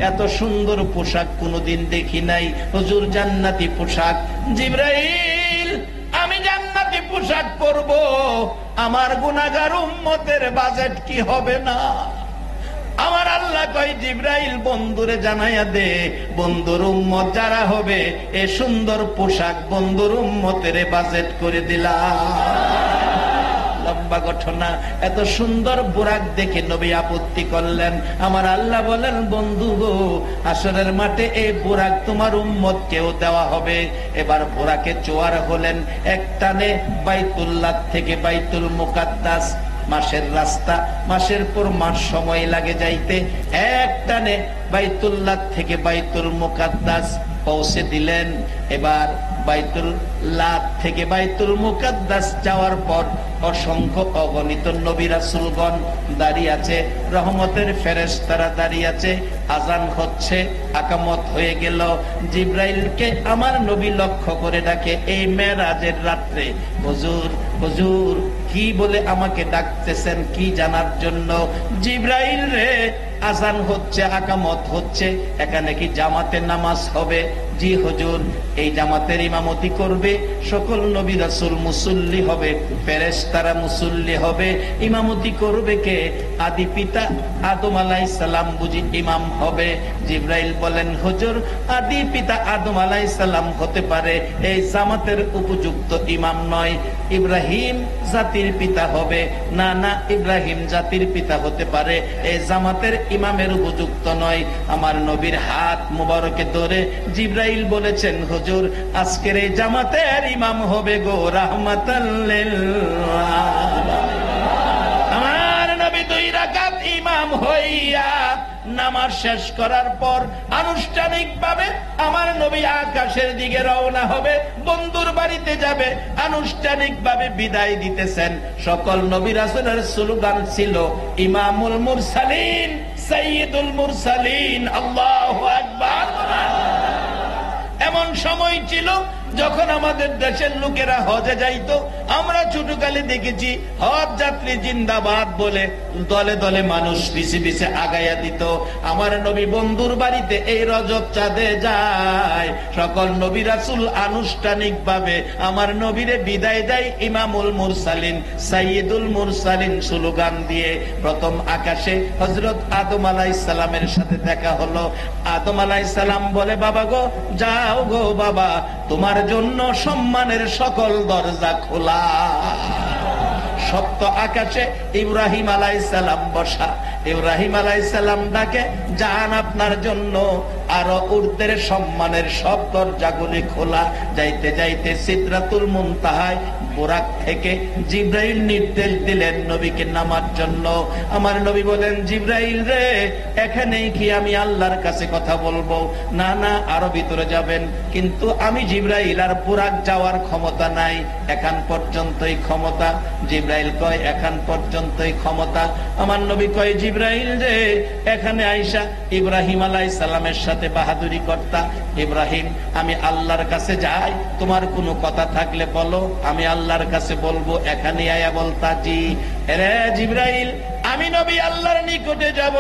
এত সুন্দর পোশাক কোনদিন দেখি নাই। হুজুর জান্নাতি পোশাক। জিব্রাইল আমি জান্নাতি পোশাক পরব, আমার গুনাহগার উম্মতের বাজেট কি হবে না? আমার আল্লাহ কয়, জিব্রাইল বন্ধুরে জানাইয়া দে, বন্ধুর উম্মত যারা হবে এ সুন্দর পোশাক বন্ধুর উম্মতের বাজেট করে দিলাম। লম্বা ঘটনা। এত সুন্দর বুরাক দেখে নবী আপত্তি করলেন। আমার আল্লাহ বলেন, বন্ধু গো হাসরের মাঠে এই বুরাক তোমার উম্মত কেউ দেওয়া হবে। এবার বুরাকে চোয়ার হলেন। এক টানে বাইতুল্লাহ থেকে বাইতুল মুকাদ্দাস, মাসের রাস্তা, মাসের পর মাস সময় লাগে যাইতে। এক টানে বাইতুল্লাহ থেকে বাইতুল মুকাদ্দাস পৌঁছে দিলেন। এবার বাইতুল্লাহ থেকে বাইতুল মুকাদ্দাস যাওয়ার পর অসংখ্য অগণিত নবী রাসূলগণ দাঁড়িয়ে আছে, রহমতের ফেরেশতারা দাঁড়িয়ে আছে। আজান হচ্ছে, আকামত হয়ে গেল। জিব্রাইলকে আমার নবী লক্ষ্য করে ডাকে এই মেরাজের রাত্রে, হুজুর হুজুর কি বলে আমাকে ডাকতেছেন, কি জানার জন্য? জিব্রাইল রে আজান হচ্ছে, আকামত হচ্ছে, এখানে কি জামাতের নামাজ হবে? জি হুজুর, এই জামাতের ইমামতি করবে সকল নবী রাসূল, মুসল্লি হবে, ফেরেশতারা মুসল্লি হবে। ইমামতি করবে কে? আদি পিতা আদম আলাইহিস সালাম বুঝি ইমাম হবে? জিব্রাইল বলেন, হুজুর আদি পিতা আদম আলাইহিস সালাম হতে পারে, এই জামাতের উপযুক্ত ইমাম নয়। ইব্রাহিম জাতির পিতা হবে। না না, ইব্রাহিম জাতির পিতা হতে পারে, এই জামাতের ইমামের উপযুক্ত নয়। আমার নবীর হাত মুবারকে ধরে জিব্রাইল বলেছেন, হুজুর আজকের এই জামাতের ইমাম হবে গো রাহমাতাল লিল আলামিন। আমার নবী 2 রাকাত ইমাম হইয়া নামাজ শেষ করার পর আনুষ্ঠানিকভাবে আমার নবী আকাশের দিকে রওনা হবে, বন্ধুর বাড়িতে যাবে, আনুষ্ঠানিকভাবে বিদায় দিতেছেন। সকল নবী রাসূলের স্লোগান ছিল ইমামুল মুরসালিন, সাইয়্যিদুল মুরসালিন, আল্লাহু আকবার। এমন সময় ছিল যখন আমাদের দেশের লোকেরা হজে যাইতো, আমরা ছোটকালে দেখেছি হজ যাত্রী জিন্দাবাদ বলে দলে দলে মানুষ পিছে পিছে আগাইয়া দিত। আমার নবী বন্ধুর বাড়িতে এই রজব চাঁদে যায়, সকল নবী রাসূল আনুষ্ঠানিক ভাবে আমার নবীরে বিদায় দেয় ইমামুল মুরসালিন সাইয়্যিদুল মুরসালিন স্লোগান দিয়ে। প্রথম আকাশে হযরত আদম আলাইহিস সালামের সাথে দেখা হলো। আদম আলাইহিস সালাম বলে, বাবা গো, যাও গো বাবা, তোমার জন্য সম্মানের সকল দরজা খোলা। সপ্ত আকাশে ইব্রাহিম আলাইহিস সালাম বসা। ইব্রাহিম আলাইহিস সালাম ডাকে, যান আপনার জন্য আরো ঊর্ধ্বের সম্মানের সব দরজাগুলি খোলা। যাইতে যাইতে সিদরাতুল মুনতাহায় বুরাক থেকে জিবরাইল নির্দেশ দিলেন নবীকে নামার জন্য। আমার নবী বলেন, জিবরাইল রে, এখানেই কি আমি আল্লাহর কাছে কথা বলবো? না না, আরো ভিতরে যাবেন। কিন্তু আমি জিবরাইল, আর বুরাক যাওয়ার ক্ষমতা নাই, এখান পর্যন্তই ক্ষমতা। জিবরাইল কয়, এখান পর্যন্তই ক্ষমতা। আমার নবী কয়, জিবরাইল রে, এখানে আইসা ইব্রাহিম আলাইহিস সালামের সাথে বাহাদুরি করতা। ইব্রাহিম, আমি আল্লাহর কাছে যাই, তোমার কোনো কথা থাকলে বলো, আমি আল্লাহর কাছে বলবো। এখানে আয়া বলতা, জি রে জিবরাইল, আমি নবী আল্লাহর নিকটে যাব,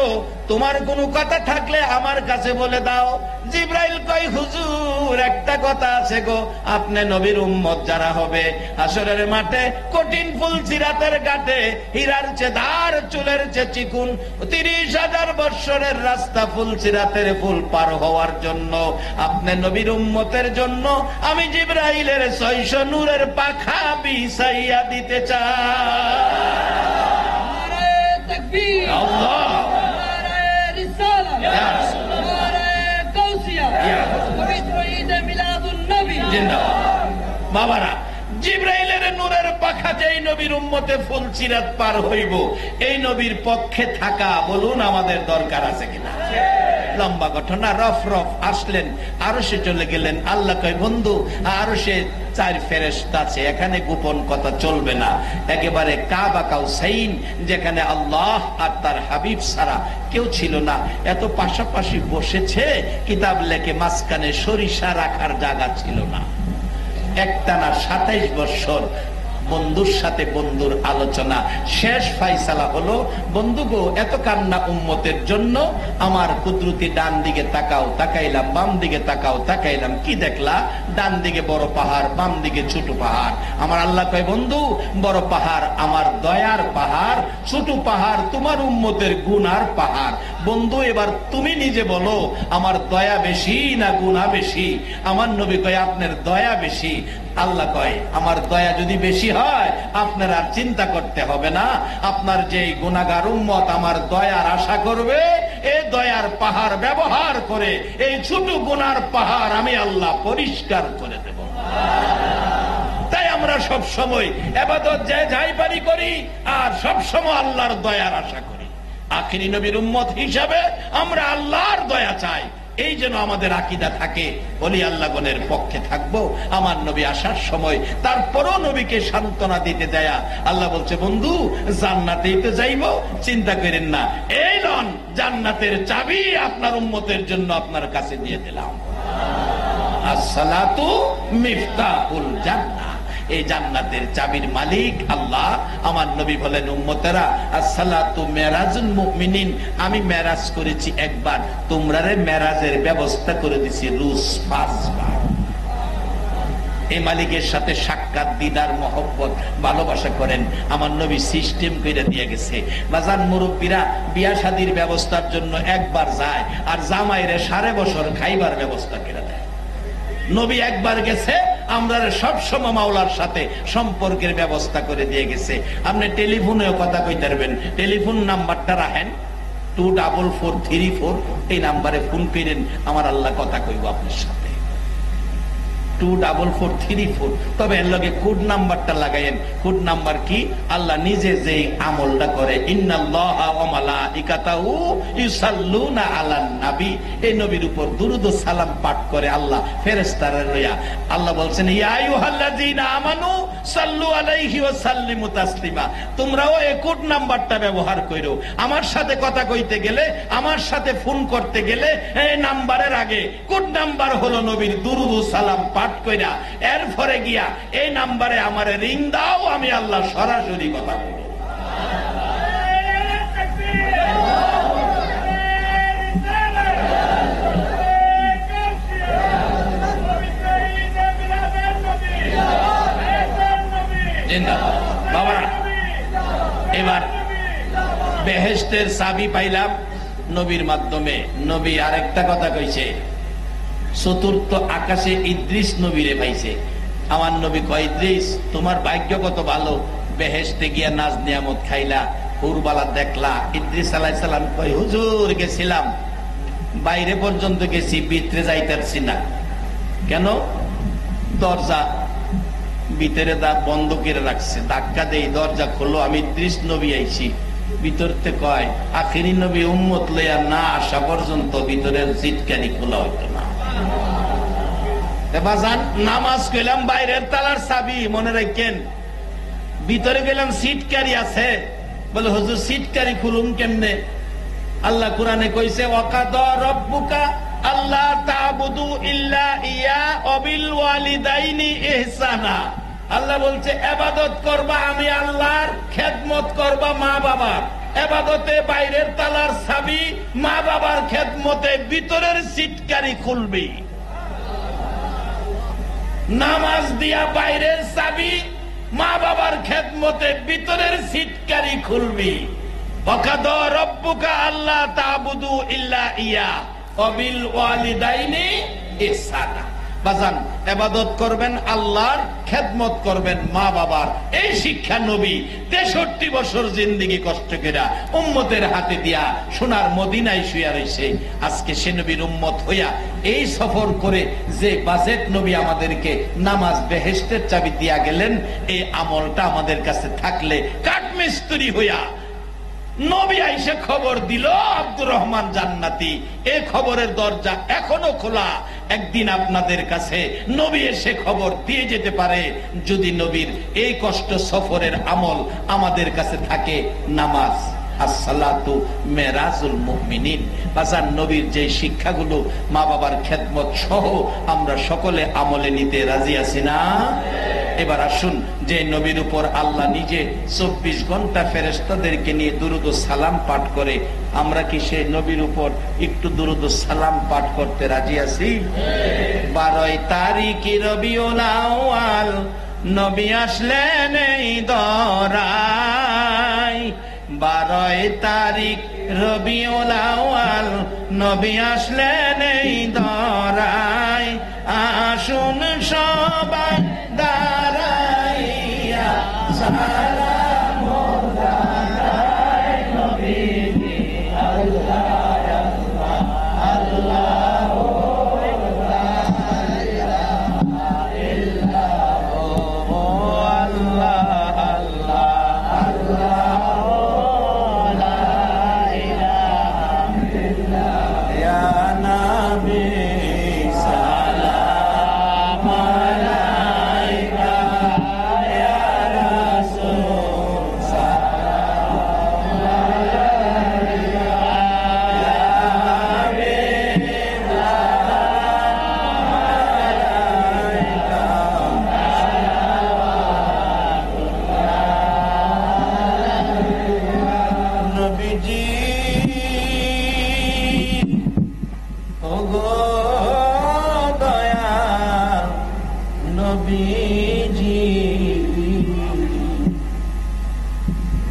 তোমার কোনো কথা থাকলে আমার কাছে বলে দাও। জিবরাইল কয়, হুজুর, একটা কথা আছে গো, আপনি নবীর উম্মত যারা হবে, হাসরের মাঠে কঠিন ফুল সিরাতের ঘাটে হীরার চেয়ে ধার, চুলের চেয়ে চিকুন 30,000 বৎসরের রাস্তা ফুল সিরাতের ফুল পার হওয়ার জন্য আপনি নবীর উম্মতের জন্য আমি জিবরাইলের 600 নূরের পাখা বিছাইয়া দিতে চাই। আল্লাহ, বাবারা, জিবরাইলের নূরের পাখা যেই নবীর উম্মতে ফুল সিরাত পার হইব, এই নবীর পক্ষে থাকা বলুন আমাদের দরকার আছে কিনা? লম্বা ঘটনা। রফ রফ আসলেন, আরো সে চলে গেলেন। আল্লাহ কয়, বন্ধু, আরো সে 4 ফেরেশতা আছে, এখানে গোপন কথা চলবে না। একেবারে কাবা কাউসাইন, যেখানে আল্লাহ আর তার হাবিব ছাড়া কেউ ছিল না, এত পাশাপাশি বসেছে, কিতাব লেখে মাঝখানে সরিষা রাখার জায়গা ছিল না। একটানা 27 বছর বন্ধুর সাথে বন্ধুর আলোচনা, শেষ ফাইসালা হলো, বন্ধু গো, এত কান্না উম্মতের জন্য, আমার কুদরতি ডান দিকে তাকাও, তাকাইলাম, বাম দিকে তাকাও, তাকাইলাম, কি দেখলা? ডান দিকে বড় পাহাড়, বাম দিকে ছোট পাহাড়। আমার আল্লাহ কয়, বন্ধু, বড় পাহাড় আমার দয়ার পাহাড়, ছোট পাহাড় তোমার উম্মতের গুনার পাহাড়। বন্ধু, এবার তুমি নিজে বলো, আমার দয়া বেশি না গুনাহ বেশি? আমার নবী কয়, আপনার দয়া বেশি। আল্লাহ কয়, আমার দয়া যদি বেশি হয় আপনার আর চিন্তা করতে হবে না, আপনার যেই গুনাহগার উম্মত আমার দয়ার আশা করবে, এই দয়ার পাহাড় ব্যবহার করে এই ছোট গুনার পাহাড় আমি আল্লাহ পরিষ্কার করে দেব। তাই আমরা সব সময় ইবাদত যাই পারি করি, আর সব সময় আল্লাহর দয়ার আশা করি। আখিরি নবীর উম্মত হিসাবে আমরা আল্লাহর দয়া চাই, এই যেন আমাদের আকীদা থাকে। ওলি আল্লাহগণের পক্ষে থাকবো। আমার নবী আসার সময় তারপরও নবীকে সান্ত্বনা দিতে যায় আল্লাহ বলছে, বন্ধু, জান্নাতেই তো যাইবো, চিন্তা করেন না, এই লন জান্নাতের চাবি আপনার উম্মতের জন্য আপনার কাছে দিয়ে দিলাম। আসসালাতু মিফতাহুল জান্নাহ, এই জান্নাতের চাবির মালিক আল্লাহ। আমার নবী বলেন, উম্মতেরা, আসসালাতু মেরাজুল মুমিনিন, আমি মেরাজ করেছি একবার, তোমরারে মেরাজের ব্যবস্থা করে দিছি রোজ 5 বার। এই মালিকের সাথে সাক্ষাৎ, দিদার, মহব্বত, ভালোবাসা করেন। আমার নবী সিস্টেম করে দিয়ে গেছে। বাজান মুরব্বীরা বিয়া শাদীর ব্যবস্থার জন্য একবার যায়, আর জামাইরে 5.5 বছর খাইবার ব্যবস্থা করে দেয়। নবী একবার গেছে, আমরা সব সময় মাওলার সাথে সম্পর্কের ব্যবস্থা করে দিয়ে গেছে। আপনি টেলিফোনেও কথা কইতে পারবেন, টেলিফোন নাম্বারটা রাখেন 244334, এই নাম্বারে ফোন করেন, আমার আল্লাহ কথা কইব আপনার সাথে। 2434, তবে এর লগে কোড নাম্বারটা লাগাইয়েন। কোড নাম্বার কি? আল্লাহ নিজে যে আমলটা করে, ইন্নাল্লাহা ওয়া মালাইকাতাহু ইউসাল্লুনা আলান নবী, এই নবীর উপর দুরূদ ও সালাম পাঠ করে আল্লাহ ফেরেশতারা লইয়া। আল্লাহ বলছেন, ইয়া আইয়ুহাল্লাযীনা আমানু সাল্লু আলাইহি ওয়া সাল্লিমু তাসলিমা, তোমরাও এই কোড নাম্বারটা ব্যবহার করো। আমার সাথে কথা কইতে গেলে, আমার সাথে ফোন করতে গেলে এই নাম্বারের আগে কোড নাম্বার হলো নবীর দুরূদ ও সালাম পাঠ কইরা এরপরে গিয়া এই নাম্বারে আমারে রিং দাও, আমি আল্লাহ সরাসরি কথা বলবো। বাবা, এবার বেহেশতের চাবি পাইলাম নবীর মাধ্যমে। নবী আরেকটা কথা কইছে, চতুর্থ আকাশে ইদ্রিস নবীরে পাইছে। আমার নবী কয়, ইদ্রিস তোমার ভাগ্য কত ভালো, বেহেশতে গিয়া নাজ নিয়ামত খাইলা, হুরবালা দেখলা। ইদ্রিস আলাইহিস সালাম কয়, হুজুর গেছিলাম, বাইরে পর্যন্ত গেছি, ভিতরে যাইতারছি না। কেন? দরজা ভিতরে বন্ধ করে রাখছে। ধাক্কা দেই, দরজা খোলো, আমি ইদ্রিস নবী আইছি। ভিতরতে কয়, আখিরি নবী উম্মত লইয়া না আসা পর্যন্ত ভিতরের সিটকানি খোলা হইতো না। নামাজ কইলাম, বাইরের তালার চাবি মনে রাখেন, ভিতরে গেলাম সিটকারি আছে। বলে হুজুর সিটকারি খুলুন কেমনে? আল্লাহ কুরআনে কইছে, ওয়াকাদা রাব্বুকা আল্লা তা'বুদু ইল্লা ইয়া ওয়া বিল ওয়ালিদাইনি ইহসানা। আল্লাহ বলছে ইবাদত করবা আমি আল্লাহর, খেদমত করবা মা বাবার। ইবাদতে বাইরের তালার চাবি, মা বাবার খেদমতে ভিতরের সিটকারি খুলবি। নামাজ দিয়া বাইরের চাবি, মা বাবার খেদমতে ভিতরের সিটকারি খুলবি। ওয়াকাদা রাব্বুকা আল্লা তা'বুদু ইল্লা ইয়া ওয়া বিল ওয়ালিদাইনি ইহসানা। বাজান, ইবাদত করবেন আল্লাহর, খেদমত করবেন মা বাবার। এই শিক্ষা নবী 63 বছর জিন্দেগি কষ্ট করে উম্মতের হাতে দিয়া সোনার মদিনায় শুয়া রইছে। আজকে সে নবীর উম্মত হইয়া এই সফর করে যে বাজেট নবী আমাদেরকে নামাজ বেহেশতের চাবি দিয়া গেলেন, এই আমলটা আমাদের কাছে থাকলে কাঠমিস্ত্রি হইয়া নবী আইসে খবর দিল আব্দুর রহমান জান্নাতি, এই খবরের দরজা এখনো খোলা। একদিন আপনাদের কাছে নবী এসে খবর দিয়ে যেতে পারে, যদি নবীর এই কষ্ট সফরের আমল আমাদের কাছে থাকে। নামাজ আসসালাতু মেরাজুল মুমিনিন। বাজার নবীর যে শিক্ষাগুলো মা বাবার খেদমত সহ আমরা সকলে আমলে নিতে রাজি আছি না? এবার আসুন, যে নবীর উপর আল্লাহ নিজে 24 ঘন্টা ফেরেশতাদেরকে নিয়ে দুরূদ ও সালাম পাঠ করে, আমরা কি সেই নবীর উপর একটু দুরূদ ও সালাম পাঠ করতে রাজি আছি? 12 তারিখ রবিউল আউয়াল নবী আসলেন এই দরায়। 12 তারিখ রবিউল আউয়াল নবী আসলেন এই দরায়। আসুন সবাই দাঁড়াইয়া সালাম জানাই নবীকে, আল্লাহ আল্লাহ আল্লাহ লা ইলাহা ইল্লাল্লাহ আল্লাহ আল্লাহ আল্লাহ লা ইলাহা ইল্লাল্লাহ ইয়া নবী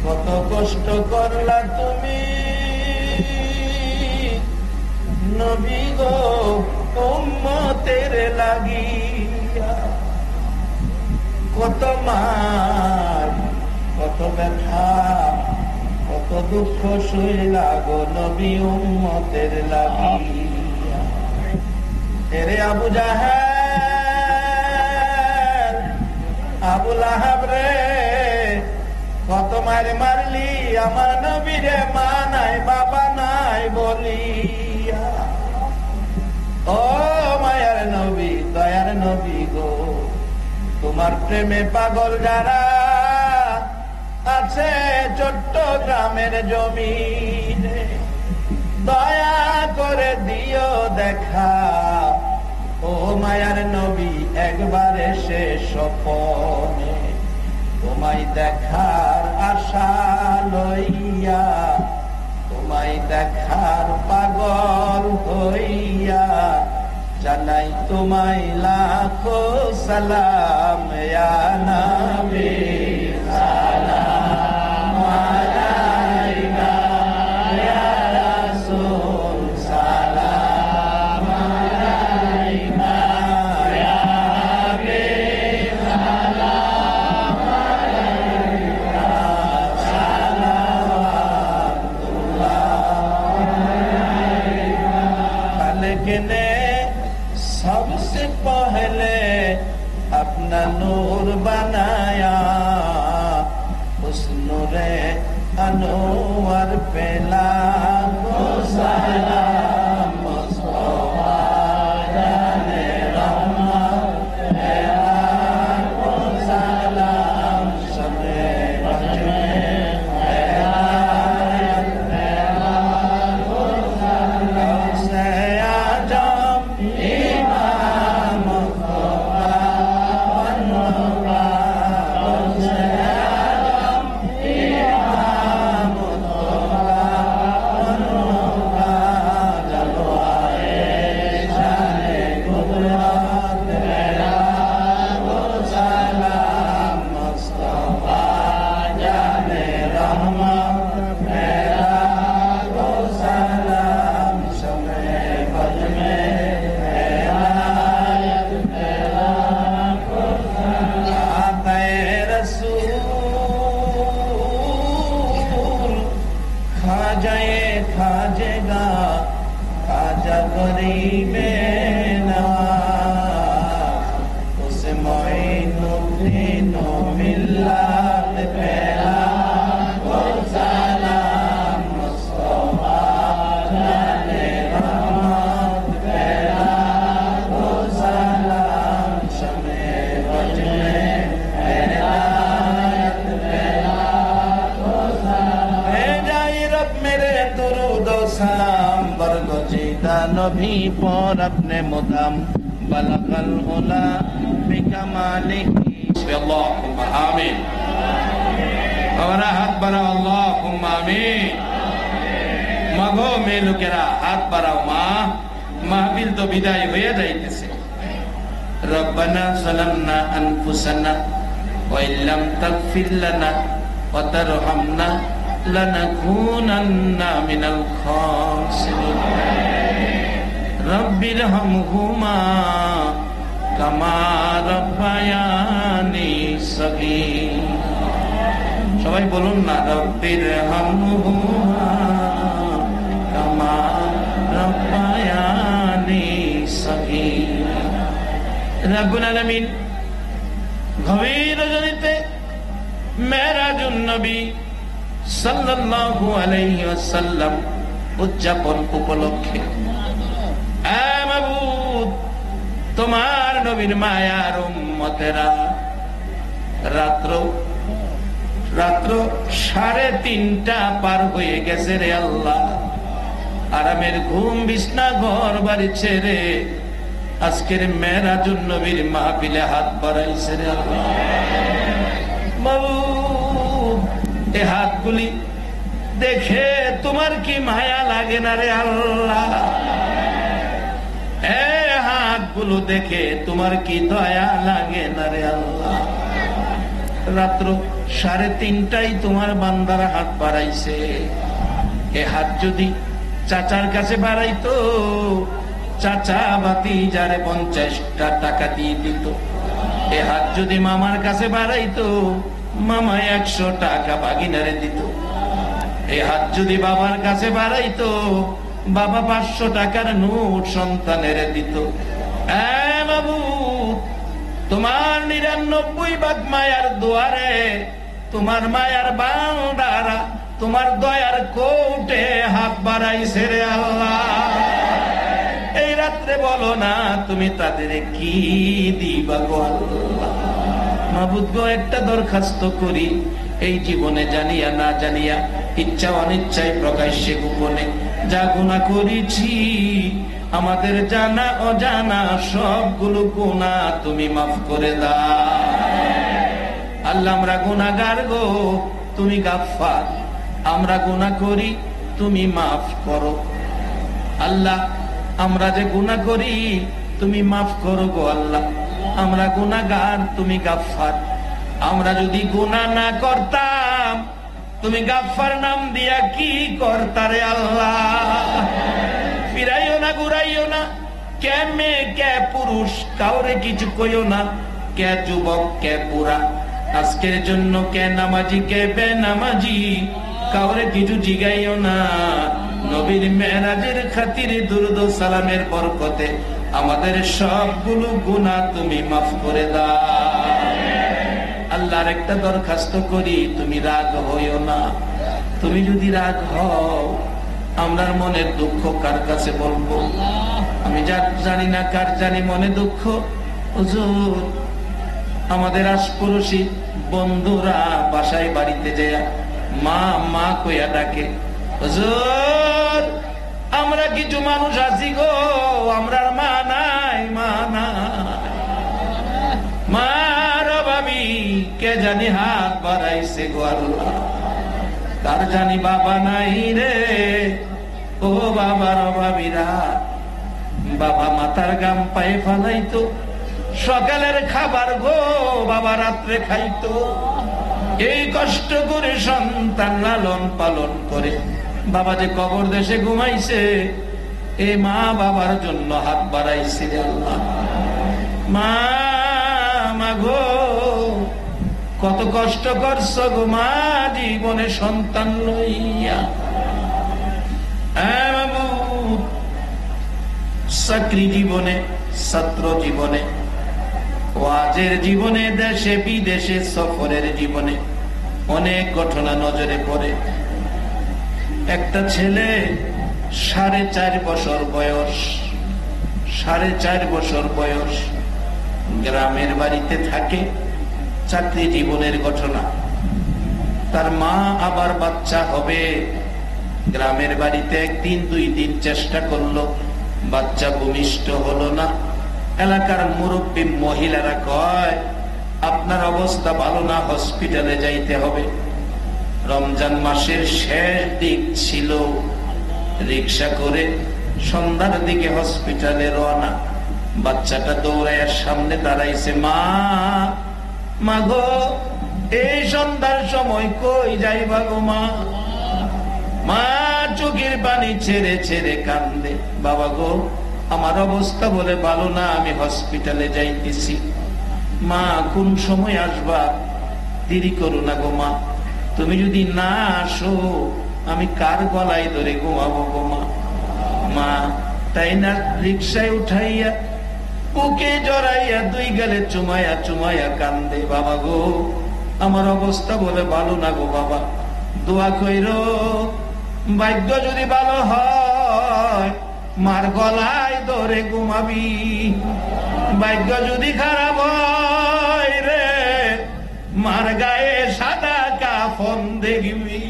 কত কষ্ট করলা তুমি নবী গো উম্মতের লাগিয়া, কত মার, কত ব্যথা, কত দুঃখ সইলা গো নবী উম্মতের লাগিয়া। এরে আবু জাহেল আবু লাহাব রে, কত মার মারলি আমার নবীরে, মা নাই বাবা নাই বলিয়া। ও মায়ার নবী, দয়ার নবী গো, তোমার প্রেমে পাগল যারা আছে চট্টগ্রামের জমিনে, দয়া করে দিও দেখা। ও মায়ার নবী, একবার এসে স্বপনে তোমায় দেখার আশা লইয়া, তোমায় দেখার পাগল হইয়া, জানাই তোমায় লাখো সালাম ইয়া নবী, সালাম আলাইকা ইয়া রাসূল, সালাম আলাইকা ইয়া হাবিব, সালাম আলাইকা, সালাওয়াতুল্লাহ আলাইকা। খালেক ने सबसे पहले अपना नूर बनाया, उस नूरे अनवर पे लाखो सलाम, मुस्तफा जाने रहमत पे लाखो सलाम, सबे बजने हिदायत पे लाखो सलाम, से आजम इमाम मुस्तफा बनवा, से आजम इमाम मुस्तफा बनवा, जलवाए शाने कुदरत पे लाखो सलाम, मुस्तफा जाने रहमत पे लाखो सलाम, शमे बज में हिदायत पे लाखो सलाम। आते रसूल खाजेगा खाजा गरीबे नवाज, उसे मोइनुद्दीन मिल्लत पे लाखो सलाम, मुस्तफा जाने रहमत पे लाखो सलाम, शमे बज में हिदायत पे लाखो सलाम। भेजाई रब मेरे दुरूद व सलाम, बरगुज़ीदा नबी पर अपने मुदाम, बलगल उला बिकमालिही। अल्लाहुम्मा आमीन। আমরা হাত বাড়াও, আল্লাহুম্মা আমিন। মাগো মেয়ে লোকেরা হাত বাড়াও, মা মাহফিল তো বিদায় হয়ে যাইতেছে। রব্বানা যালামনা আনফুসানা ওয়া ইল্লাম তাগফির লানা ওয়া তারহামনা লানাকুনান্না মিনাল খাসিরিন। রব্বিরহামহুমা কামা রাব্বায়ানি সগীর। সবাই বলুন না, রব্বিরহামহুমা কামা রাব্বায়ানি সগীর। রব্বুল আলামিন গভীর রজনীতে মেরাজুন নবী সাল্লাল্লাহু আলাইহি ওয়াসাল্লাম উদযাপন উপলক্ষে, এ মাবুদ, তোমার নবীর মায়ার উম্মতেরা রাত্র 3:30 পার হয়ে গেছে রে আল্লাহ। আরামের ঘুম বিছনা ঘর বাড়ি ছেড়ে আজকের মেরাজুন নবীর মাহফিলে হাত বাড়াইছে রে আল্লাহ। মাবুদ, এই হাতগুলি দেখে তোমার কি মায়া লাগে না রে আল্লাহ? এই হাতগুলো দেখে তোমার কি দয়া লাগে না রে আল্লাহ? রাত্র 3:30 তোমার বান্দারা হাত বাড়াইছে। এ হাত যদি চাচার কাছে বাড়াইতো, চাচা ভাতিজারে 50টা টাকা দিয়ে দিত। এ হাত যদি মামার কাছে বাড়াইতো, মামা 100 টাকা ভাগিনারে দিত। এই হাত যদি বাবার কাছে বাড়াইতো, বাবা 500 টাকার নোট সন্তানের দিত। বাবু, তোমার 99 ভাগ মায়ার দুয়ারে তোমার মায়ার বান্দারা তোমার দয়ার কোটে হাত বাড়াইছে রে আল্লাহ। এই রাত্রে বলো না তুমি তাদের কি দিবা গো আল্লাহ। মাবুদ গো, একটা দরখাস্ত করি, এই জীবনে জানিয়া না জানিয়া, ইচ্ছা অনিচ্ছায়, প্রকাশ্যে গোপনে যা গুনাহ করেছি, আমাদের জানা অজানা সবগুলো গুনাহ তুমি মাফ করে দাও আল্লাহ। আমরা গুনাহগার গো, তুমি গাফফার। আমরা গুনাহ করি, তুমি মাফ করো আল্লাহ। আমরা যে গুনাহ করি তুমি মাফ করো গো আল্লাহ। আমরা গুনাহগার, তুমি গাফফার। আমরা যদি গুনাহ না করতাম তুমি গাফফার নাম দিয়া কি করতারে আল্লাহ। ফিরাইও না, ঘুরাইও না, কে মেয়ে কে পুরুষ কাউরে কিছু কইও না, কে যুবক কে বুড়া, আজকের জন্য কে নামাজি কে বেনামাজি কাউরে কিছু জিগাইও না। নবীর মেরাজের খাতিরে দুরুদ ও সালামের বরকতে আমাদের সবগুলো গুনাহ তুমি মাফ করে দাও আল্লাহর একটা দরখাস্ত করি, তুমি রাগ হইও না। তুমি যদি রাগ হও আমরার মনের দুঃখ কার কাছে বলবো? আমি জানি না কার জানি মনে দুঃখ। হুজুর, আমাদের আশপাশি বন্ধুরা বাসায় বাড়িতে যায় মা মা কইয়া ডাকে। হুজুর, আমরা কিছু মানুষ আছি গো, আমরার মা নাই, মা নাই, মার ভাবি কে জানি হাত বাড়াইছে গো আল্লাহ। কার জানি বাবা নাই রে, ও বাবার অভাবীরা। বাবা মাথার গাম পায়ে ফালাইতো, সকালের খাবার গো বাবা রাত্রে খাইতো। এই কষ্ট করে সন্তান লালন পালন করে বাবা যে কবর দেশে ঘুমাইছে, এ মা বাবার জন্য হাত বাড়াইছে আল্লাহ। মা গো, কত কষ্ট করছো গো মা জীবনে সন্তান লইয়া। চাকরি জীবনে, ছাত্র জীবনে, ওয়াজের জীবনে, দেশে বিদেশে সফরের জীবনে অনেক ঘটনা নজরে পড়ে। একটা ছেলে 4.5 বছর বয়স, 4.5 বছর বয়স, গ্রামের বাড়িতে থাকে। চাকরি জীবনের ঘটনা। তার মা আবার বাচ্চা হবে। গ্রামের বাড়িতে 1 দিন 2 দিন চেষ্টা করলো, বাচ্চা ভূমিষ্ঠ হলো না। এলাকার মুরব্বী মহিলারা কয়, আপনার অবস্থা ভালো না, হসপিটালে যাইতে হবে। রমজান মাসের শেষ দিক ছিল, রিক্সা করে সন্ধ্যার দিকে হসপিটালে রওনা। বাচ্চাটা দৌড়াইয়ার সামনে দাঁড়াইছে। মা গো, এই সন্ধ্যার সময় কই যাইবা গো মা? মা চোখের পানি ছেড়ে ছেড়ে কান্দে। বাবা গো, আমার অবস্থা বলে ভালো না, আমি হসপিটালে যাইতেছি। মা কোন সময় আসবা? দেরি করো না গো মা। তুমি যদি না আসো আমি কার গলায় ধরে ঘুমাবো গো মা? মা তাই না রিক্সায় উঠাইয়া বুকে জড়াইয়া 2 গালে চুমাইয়া চুমাইয়া কান্দে। বাবা গো, আমার অবস্থা বলে ভালো না গো বাবা, দোয়া কইরো। ভাগ্য যদি ভালো হয় মার গলায় ধরে ঘুমাবি, ভাগ্য যদি খারাপ হয় রে মার গায়ে সাদা কাফন দেখবি।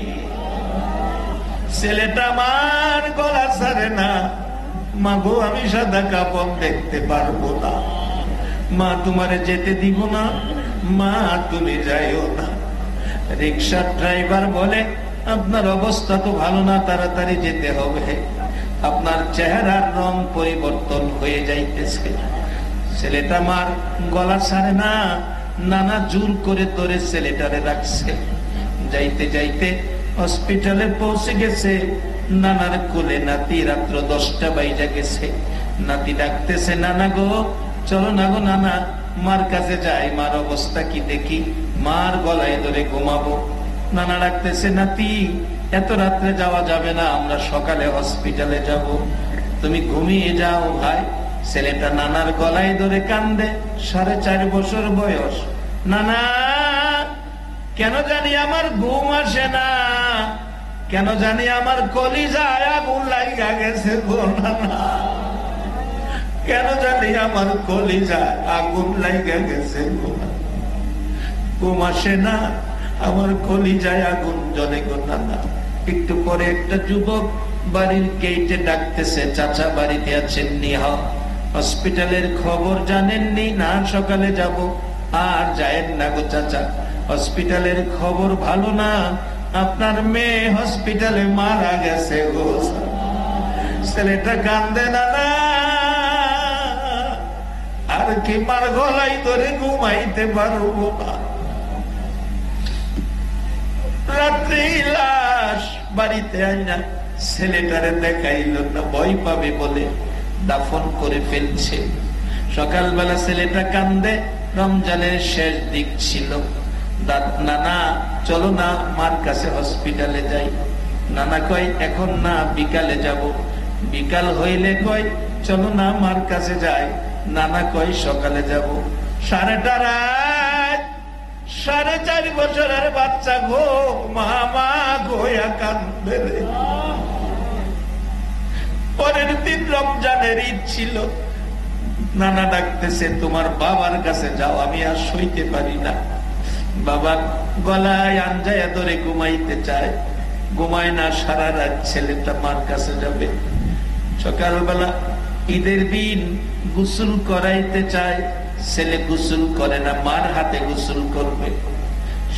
ছেলেটা মার গলা ছাড়ে না। মা গো, আমি সাদা কাফন দেখতে পারবো না। মা তোমারে যেতে দিব না, মা তুমি যাইও না। রিক্সার ড্রাইভার বলে, আপনার অবস্থা তো ভালো না, তাড়াতাড়ি যেতে হবে, আপনার চেহারার রং পরিবর্তন হয়ে যাইতেছে। ছেলেটা মার গলা ছাড়ে না, নানা জোর করে ধরে ছেলেটারে রাখছে। যাইতে যাইতে হসপিটালে পৌঁছে গেছে। নানার কোলে নাতি, রাত্র 10টা বাইজা গেছে। নাতি ডাকতেছে, নানা গো চলো না গো নানা, মার কাছে যাই, মার অবস্থা কি দেখি, মার গলায় ধরে ঘুমাবো। নানা ডাকতেছে, নাতি এত রাত্রে যাওয়া যাবে না, আমরা সকালে হসপিটালে যাব, তুমি ঘুমিয়ে যাও ভাই। ছেলেটা নানার গলায় ধরে কান্দে, 4.5 বছর বয়স। নানা, কেন জানি আমার ঘুম আসে না, কেন জানি আমার কলিজায় আগুন লাগা গেছে গো নানা, কেন জানি আমার কলিজায় আগুন লাগা গেছে গো, ঘুম আসে না, আমার কলিজায় আগুন জ্বলে গো নানা। একটু পরে একটা যুবক বাড়ির গেটে ডাকতেছে, চাচা বাড়িতে আছেন নি? হসপিটালের খবর জানেননি? না, সকালে যাব। আর যায়েন না গো চাচা, হসপিটালের খবর ভালো না, আপনার মেয়ে হসপিটালে মারা গেছে গো। ছেলেটা কান্দে, নানা আর কি মার গলাই ধরে ঘুমাইতে পারবো না। রাত্রি লাশ বাড়িতে আইনা ছেলেটারে দেখাইল না, ভয় পাবে বলে দাফন করে ফেলছে। সকালবেলা ছেলেটা কান্দে, রমজানের শেষ দিক ছিল। নানা চলো না মার কাছে হসপিটালে যাই। নানা কয় এখন না, বিকালে যাব। বিকাল হইলে কয় চলো না মার কাছে যাই। নানা কয় সকালে যাব। 4:30 রাত, 4.5 বছরের বাচ্চা গো, মামা গোয়া কান্দে। পরের দিন রমজানের ঈদ ছিল। নানা ডাকতেছে, তোমার বাবার কাছে যাও, আমি আর সইতে পারি না। বাবা গলায় আঞ্জায়া ধরে ঘুমাইতে চায়, ঘুমায় না সারা রাত। ছেলেটা মার কাছে যাবে। সকালবেলা ঈদের দিন গোসল করাইতে চায়, ছেলে গোসল করে না, মার হাতে গোসল করবে।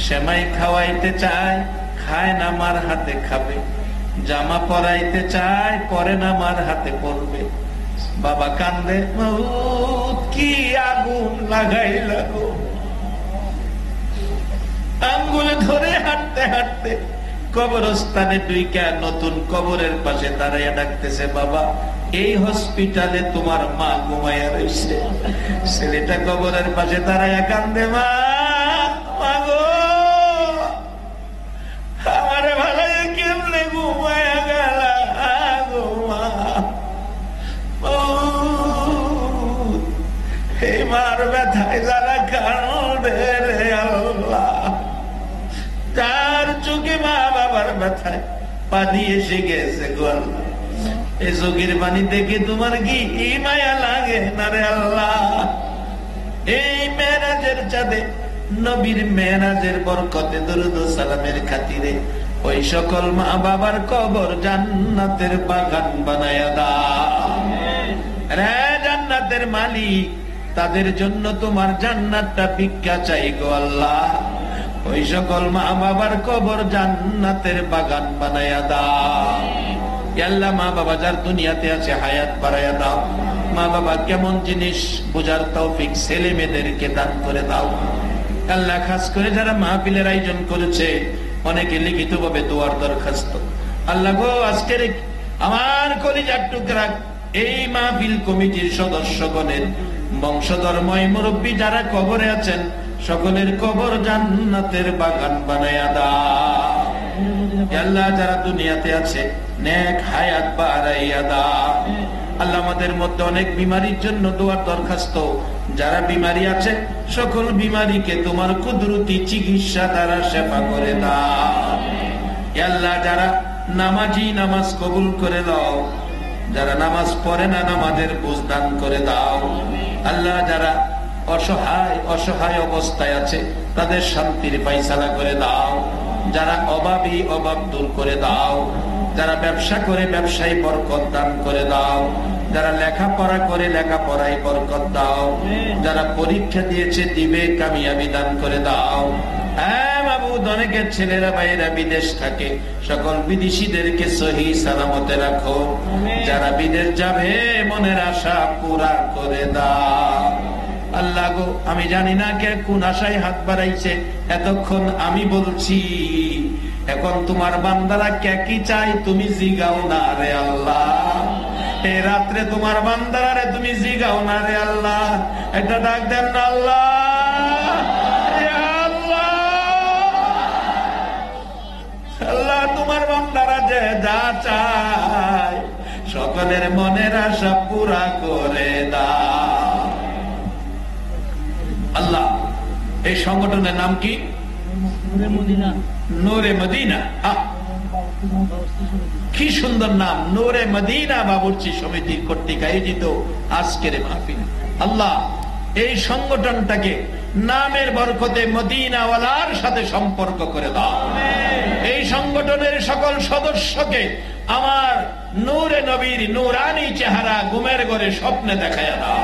সেমাই খাওয়াইতে চায়, খায় না, মার হাতে খাবে। জামা পরাইতে চায়, পরে না, মার হাতে পরবে। বাবা কান্দে, কি আগুন লাগাইল গো। আঙ্গুল ধরে হাঁটতে হাঁটতে কবরস্থানে ঢুইকা নতুন কবরের পাশে দাঁড়াইয়া ডাকতেছে, বাবা এই হসপিটালে তোমার মা ঘুমাইয়া রয়েছে। ছেলেটা কবরের পাশে দাঁড়াইয়া কান্দে, মা গো, আমার ভালো কেমনে ঘুমাইয়া গেল গো মা। এই মার ব্যথায় যারা কান্দে রে আল্লাহ, তার চোখে মা বাবার ব্যথায় পানি এসে গেছে গো আল্লাহ। এই চোখের পানি দেখে তোমার কি মায়া লাগে না রে আল্লাহ। এই মেরাজের চাঁদে, নবীর মেরাজের বরকতে, দরুদ ও সালামের খাতিরে ওই সকল মা বাবার কবর জান্নাতের বাগান বানায়া দাও রে জান্নাতের মালিক। তাদের জন্য তোমার জান্নাতটা ভিক্ষা চাই গো আল্লাহ। ওই সকল মা বাবার কবর জান্নাতের বাগান বানায়া দাও আল্লাহ। মা বাবা যার দুনিয়াতে আছে হায়াত বাড়ায়া দাও। মা বাবা কেমন জিনিস বোঝার তৌফিক ছেলে মেয়েদেরকে দান করে দাও আল্লাহ। খাস করে যারা মাহফিলের আয়োজন করেছে, অনেকে লিখিত ভাবে দোয়ার দরখাস্ত, আল্লাহ গো আজকের আমার কলিজার টুকরা এই মাহফিল কমিটির সদস্যগণের বংশধর্ময় মুরব্বী যারা কবরে আছেন, সকলের কবর জান্নাতের বাগান বানায়া দাও আল্লাহ। যারা দুনিয়াতে আছে নেক হায়াত বাড়াইয়া দাও আল্লাহ। আমাদের মধ্যে অনেক বিমারির জন্য দোয়ার দরখাস্ত, যারা বিমারি আছে সকল বিমারিকে তোমার কুদরতি চিকিৎসা দ্বারা সেবা করে দাও আল্লাহ। যারা নামাজি নামাজ কবুল করে দাও, যারা নামাজ পড়ে না নামাজের বুঝ দান করে দাও আল্লাহ। যারা অসহায় অবস্থায় আছে তাদের শান্তির ফায়সালা করে দাও। যারা অভাবী অভাব দূর করে দাও। যারা ব্যবসা করে ব্যবসায় বরকত দান করে দাও। যারা লেখাপড়া করে লেখাপড়ায় বরকত দাও। যারা পরীক্ষা দিয়েছে দিবে কামিয়াবি দান করে দাও। হ্যাঁ মাবুদ, অনেকের ছেলেরা ভাইয়েরা বিদেশ থাকে, সকল বিদেশিদেরকে সহি সালামতে রাখো। যারা বিদেশ যাবে মনের আশা পুরা করে দাও আল্লাহ গো। আমি জানি না কে কোন আশায় হাত বাড়াইছে, এতক্ষণ আমি বলছি, এখন তোমার বান্দারা কে কি চাই তুমি জিগাও না রে আল্লাহ। এই রাত্রে তোমার বান্দারা রে তুমি জিগাও না রে আল্লাহ। একটা ডাক দেন না আল্লাহ। আল্লাহ তোমার বান্দারা যে যা চায় সকল সকলের মনের আশা পুরা করে দাও। আল্লাহ, এই সংগঠনের নাম কি? নূরে মদিনা। কি সুন্দর নাম, নূরে মদিনা বাবুর্চি সমিতির কর্তৃক আয়োজিত আজকের মাহফিল। আল্লাহ, এই সংগঠনটাকে নামের বরকতে মদিনাওয়ালার সাথে সম্পর্ক করে দাও। এই সংগঠনের সকল সদস্যকে আমার নূরে নবীর নূরানি চেহারা ঘুমের ঘরে স্বপ্নে দেখায় দাও।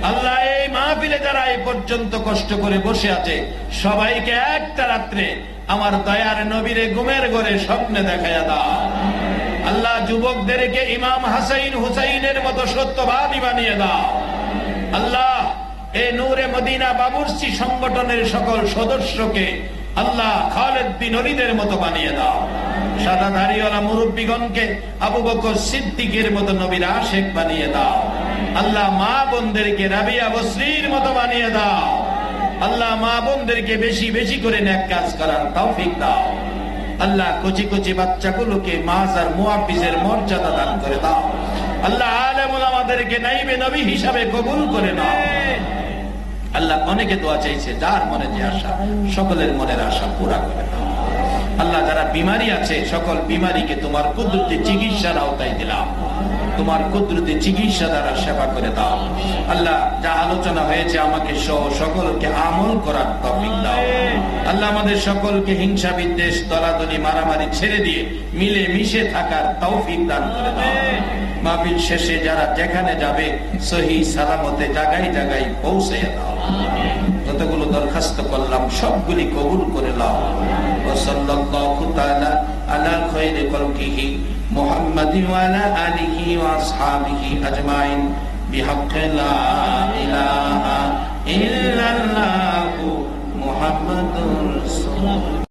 আল্লাহ, এই মাহফিলে যারা এই পর্যন্ত কষ্ট করে বসে আছে সবাইকে একটা রাত্রে আমার দয়ার নবীরে ঘুমের ঘরে স্বপ্নে দেখায় দাও। আল্লাহ, যুবকদেরকে ইমাম হাসাইন হুসাইনের মতো সত্যবাদী বানিয়ে দাও। আল্লাহ, এই নূরে মদিনা বাবুর্চি সংগঠনের সকল সদস্যকে আল্লাহ খালেদ বিন ওলীদের মতো বানিয়ে দাও। সাদা দাড়িওয়ালা মুরব্বীগণকে আবু বকর সিদ্দিকের মতো নবীর আশেক বানিয়ে দাও। আল্লাহ, মা বোনদেরকে রাবিয়া বসরির মতো বানিয়ে দাও। আল্লাহ, মা বোনদেরকে বেশি বেশি করে নেক কাজ করার তৌফিক দাও। আল্লাহ, কচি কচি বাচ্চাগুলোকে মাজার মুহাফিজের মর্যাদা দান করে দাও। আল্লাহ, আলেম ওলামাদেরকে নাইবে নবী হিসাবে কবুল করে নাও। আল্লাহ, অনেকে দোয়া চাইছে, যার মনে যে আশা সকলের মনের আশা পুরা করে দাও। আল্লাহ, যারা বিমারি আছে সকল বিমারিকে তোমার কুদরতি চিকিৎসার আওতায় দিলাম। তোমার কুদরতি চিকিৎসা দ্বারা সেবা করে দাও। আল্লাহ, যা আলোচনা হয়েছে আমাকে সহ সকলকে আমল করার তৌফিক দাও। আল্লাহ, আমাদের সকলকে হিংসা বিদ্বেষ দলাদলি মারামারি ছেড়ে দিয়ে মিলে মিশে থাকার তৌফিক দান করে দাও। মাহফিল শেষে যারা যেখানে যাবে সহি সালামতে জায়গায় জায়গায় পৌঁছে দাও। যতগুলো দরখাস্ত করলাম সবগুলি কবুল করে নাও। ওয়া সাল্লাল্লাহু তাআলা আলা খায়রি খালকিহি মুহাম্মাদিন ওয়া আলা আলিহি ওয়া আসহাবিহি আজমাইন বিহাক্কি লা ইলাহা ইল্লাল্লাহু মুহাম্মাদুর রাসূলুল্লাহ।